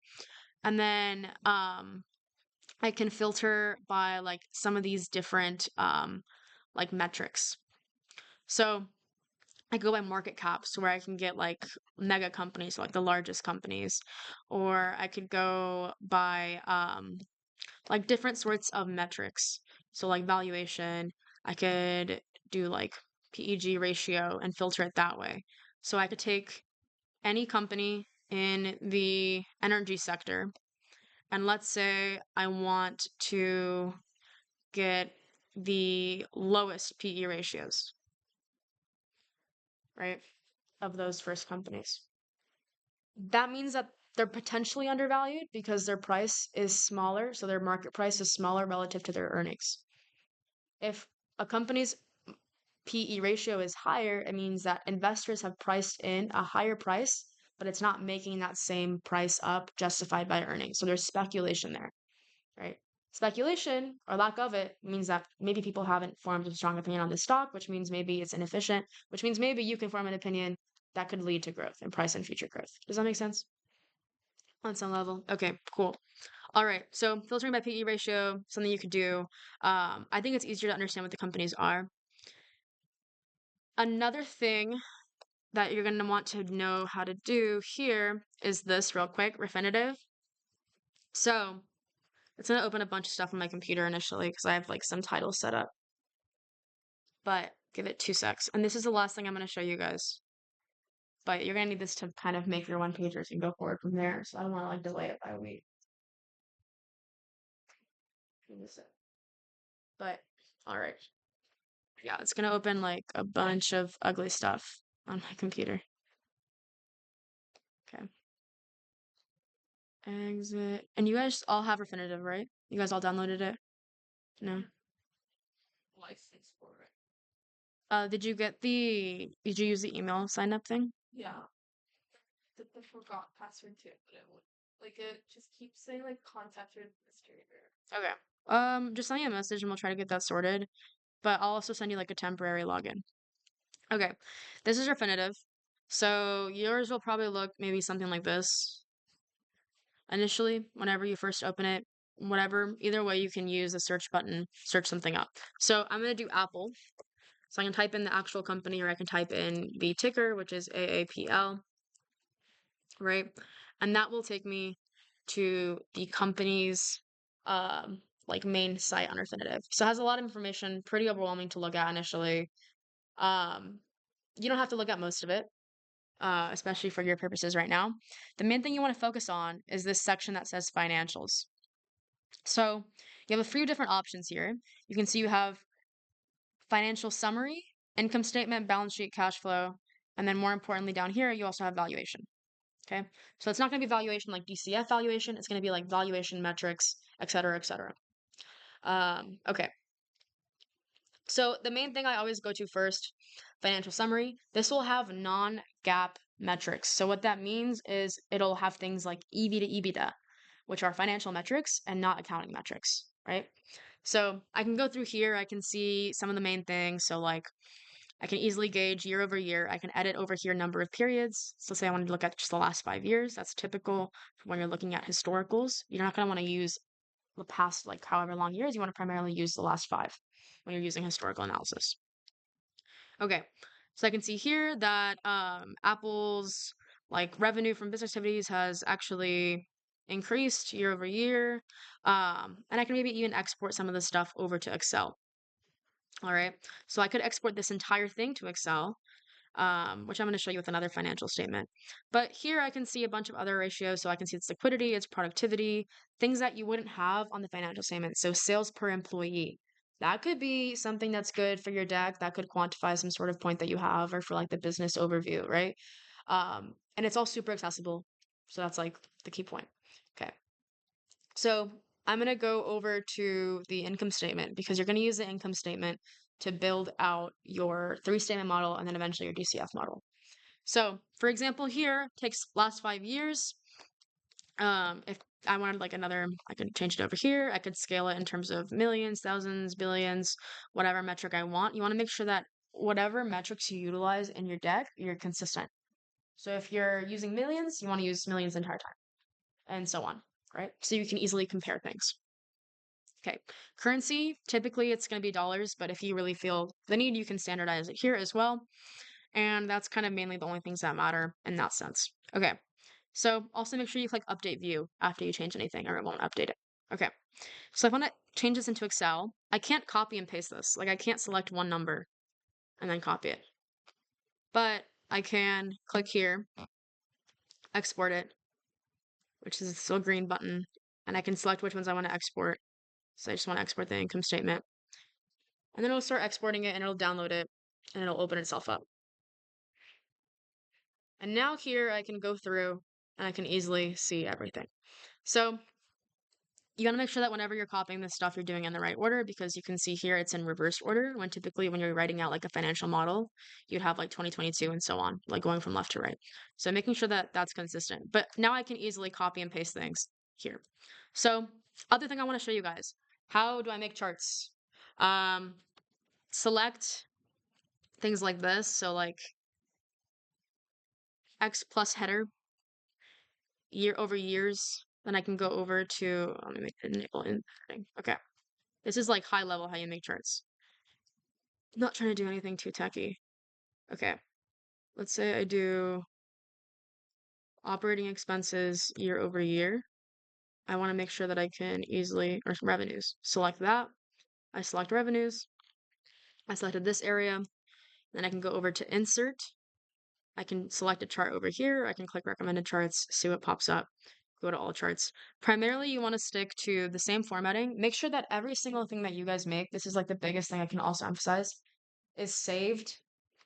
and then I can filter by like some of these different like metrics. So I go by market caps where I can get like mega companies, like the largest companies, or I could go by like different sorts of metrics. So like valuation, I could do like PEG ratio and filter it that way. So I could take any company in the energy sector, and let's say I want to get the lowest PE ratios, right, of those first companies. That means that they're potentially undervalued because their price is smaller, so their market price is smaller relative to their earnings. If a company's PE ratio is higher, it means that investors have priced in a higher price, but it's not making that same price up justified by earnings. So there's speculation there, right? Speculation or lack of it means that maybe people haven't formed a strong opinion on the stock, which means maybe it's inefficient, which means maybe you can form an opinion that could lead to growth and price and future growth. Does that make sense? On some level. Okay, cool. All right. So filtering by PE ratio, something you could do. I think it's easier to understand what the companies are. Another thing that you're going to want to know how to do here is this real quick, Refinitiv. So it's going to open a bunch of stuff on my computer initially because I have like some titles set up. But give it 2 secs. And this is the last thing I'm going to show you guys. But you're going to need this to kind of make your one pagers and go forward from there. So I don't want to like delay it by a week. But all right. Yeah, it's going to open like a bunch of ugly stuff on my computer. Okay. Exit. And you guys all have Refinitiv, right? You guys all downloaded it? No? License for it. Did you use the email sign up thing? Yeah. The forgot password too, but it would like it just keeps saying like contact your administrator. Okay. Just send me a message and we'll try to get that sorted. But I'll also send you like a temporary login. Okay. This is Refinitiv. So yours will probably look maybe something like this initially, whenever you first open it. Whatever. Either way, you can use the search button, search something up. So I'm going to do Apple. So I can type in the actual company or I can type in the ticker, which is AAPL, right? And that will take me to the company's like main site on Refinitiv. So it has a lot of information, pretty overwhelming to look at initially. Um, you don't have to look at most of it, especially for your purposes right now. The main thing you want to focus on is this section that says financials. So you have a few different options here. You can see you have financial summary, income statement, balance sheet, cash flow, and then more importantly down here, you also have valuation. Okay. So it's not going to be valuation like DCF valuation. It's going to be like valuation metrics, et cetera, et cetera. Okay. So the main thing I always go to first, financial summary. This will have non-GAAP metrics. So what that means is it'll have things like EV to EBITDA, which are financial metrics and not accounting metrics, right? So I can go through here. I can see some of the main things. So like I can easily gauge year over year. I can edit over here number of periods. So say I wanted to look at just the last 5 years. That's typical for when you're looking at historicals. You're not going to want to use the past like however long years. You want to primarily use the last 5 when you're using historical analysis. Okay, so I can see here that Apple's like revenue from business activities has actually increased year over year. And I can maybe even export some of the stuff over to Excel. All right, so I could export this entire thing to Excel, which I'm going to show you with another financial statement. But here I can see a bunch of other ratios. So I can see its liquidity, its productivity, things that you wouldn't have on the financial statement. So sales per employee. That could be something that's good for your deck. That could quantify some sort of point that you have or for like the business overview, right? And it's all super accessible. So that's like the key point. Okay. So I'm going to go over to the income statement because you're going to use the income statement to build out your 3 statement model and then eventually your DCF model. So for example, here takes last 5 years. If I wanted like another, I could change it over here. I could scale it in terms of millions, thousands, billions, whatever metric I want. You want to make sure that whatever metrics you utilize in your deck, you're consistent. So if you're using millions, you want to use millions the entire time and so on, right? So you can easily compare things. Okay, currency, typically it's going to be dollars, but if you really feel the need, you can standardize it here as well. And that's kind of mainly the only things that matter in that sense. Okay, so also make sure you click update view after you change anything or it won't update it. Okay, so if I want to change this into Excel, I can't copy and paste this. Like I can't select one number and then copy it. But I can click here, export it, which is this little green button, and I can select which ones I want to export. So I just want to export the income statement. And then it'll start exporting it and it'll download it and it'll open itself up. And now here I can go through and I can easily see everything. So you got to make sure that whenever you're copying this stuff, you're doing it in the right order because you can see here it's in reverse order when typically when you're writing out like a financial model, you'd have like 2022 and so on, like going from left to right. So making sure that that's consistent. But now I can easily copy and paste things here. So other thing I want to show you guys, how do I make charts? Select things like this. So like X plus header, year over years. Then I can go over to, let me make it enable inputting. Okay. This is like high level how you make charts. Not trying to do anything too techy. Okay. Let's say I do operating expenses year over year. I want to make sure that I can easily, or revenues. Select that. I select revenues. I selected this area. Then I can go over to insert. I can select a chart over here. I can click recommended charts, see what pops up, go to all charts. Primarily, you want to stick to the same formatting. Make sure that every single thing that you guys make, this is like the biggest thing I can also emphasize, is saved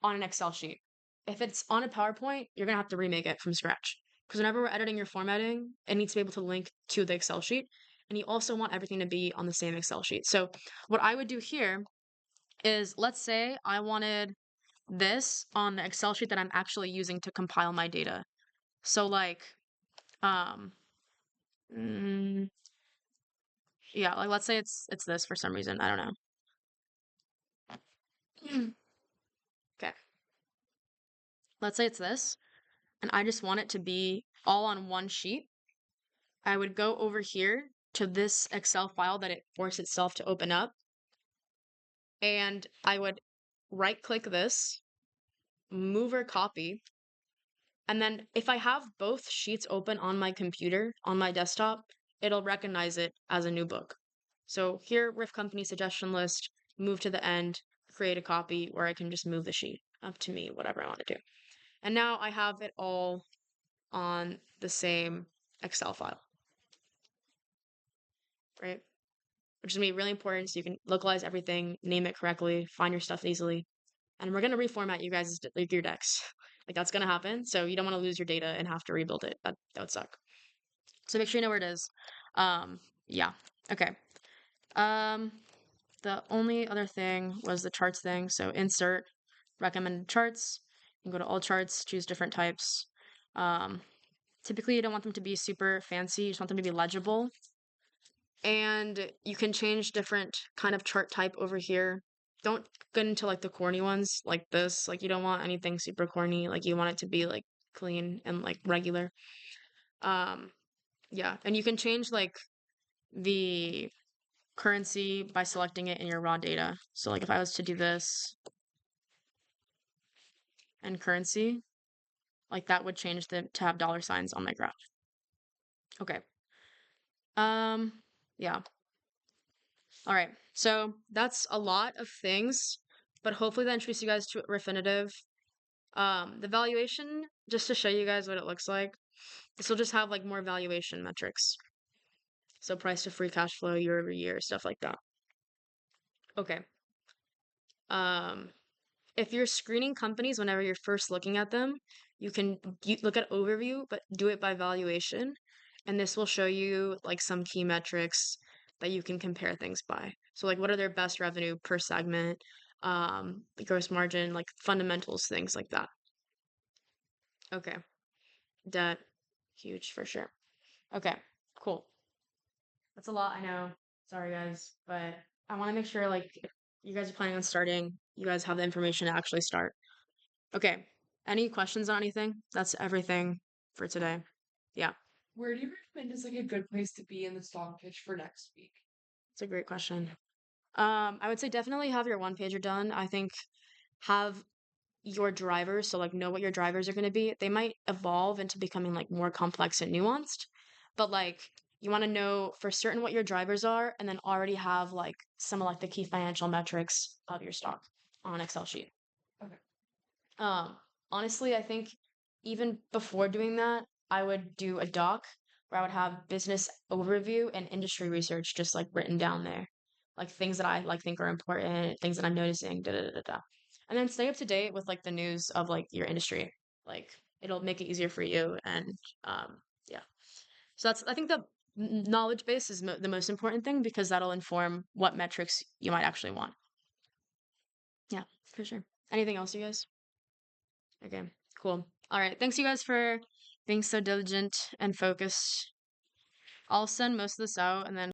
on an Excel sheet. If it's on a PowerPoint, you're going to have to remake it from scratch. Because whenever we're editing your formatting, it needs to be able to link to the Excel sheet. And you also want everything to be on the same Excel sheet. So what I would do here is, let's say I wanted this on the Excel sheet that I'm actually using to compile my data. So like, um, mm, yeah, like let's say it's this for some reason. I don't know. Okay. Let's say it's this, and I just want it to be all on one sheet. I would go over here to this Excel file that it forced itself to open up, and I would right click this, move or copy, and then if I have both sheets open on my computer, on my desktop, it'll recognize it as a new book. So here, Riff Company suggestion list, move to the end, create a copy where I can just move the sheet up to me, whatever I want to do. And now I have it all on the same Excel file, right? Which is gonna be really important so you can localize everything, name it correctly, find your stuff easily. And we're gonna reformat you guys' like your decks. Like that's gonna happen. So you don't want to lose your data and have to rebuild it. That would suck. So make sure you know where it is. Yeah. Okay. Um, the only other thing was the charts thing. So insert recommended charts. You can go to all charts, choose different types. Um, typically you don't want them to be super fancy. You just want them to be legible. And you can change different kind of chart type over here. Don't get into like the corny ones like this. Like you don't want anything super corny. Like you want it to be like clean and like regular. Um, yeah, and you can change like the currency by selecting it in your raw data. So like if I was to do this and currency, like that would change the to have dollar signs on my graph. Okay. Yeah. All right. So that's a lot of things, but hopefully that introduced you guys to Refinitiv. The valuation, just to show you guys what it looks like, this will just have like more valuation metrics. So price to free cash flow year over year, stuff like that. Okay. Um, if you're screening companies whenever you're first looking at them, you can look at overview, but do it by valuation. And this will show you like some key metrics that you can compare things by. So like what are their best revenue per segment, the gross margin, like fundamentals, things like that. Okay. Debt, huge for sure. Okay, cool. That's a lot, I know. Sorry guys, but I want to make sure like if you guys are planning on starting, you guys have the information to actually start. Okay. Any questions on anything? That's everything for today. Yeah, Where do you recommend is like a good place to be in the stock pitch for next week? it's a great question. I would say definitely have your one pager done. I think have your drivers, so like know what your drivers are going to be. They might evolve into becoming like more complex and nuanced, but like you want to know for certain what your drivers are and then already have like some of like the key financial metrics of your stock on Excel sheet. Okay. Um, honestly, I think even before doing that, I would do a doc where I would have business overview and industry research just like written down there. Like things that I like think are important, things that I'm noticing, da da da da. Da. And then stay up to date with like the news of like your industry. Like it'll make it easier for you and yeah. So that's I think knowledge base is the most important thing because that'll inform what metrics you might actually want. Yeah, for sure. Anything else, you guys? Okay, cool. All right. Thanks, you guys, for being so diligent and focused. I'll send most of this out and then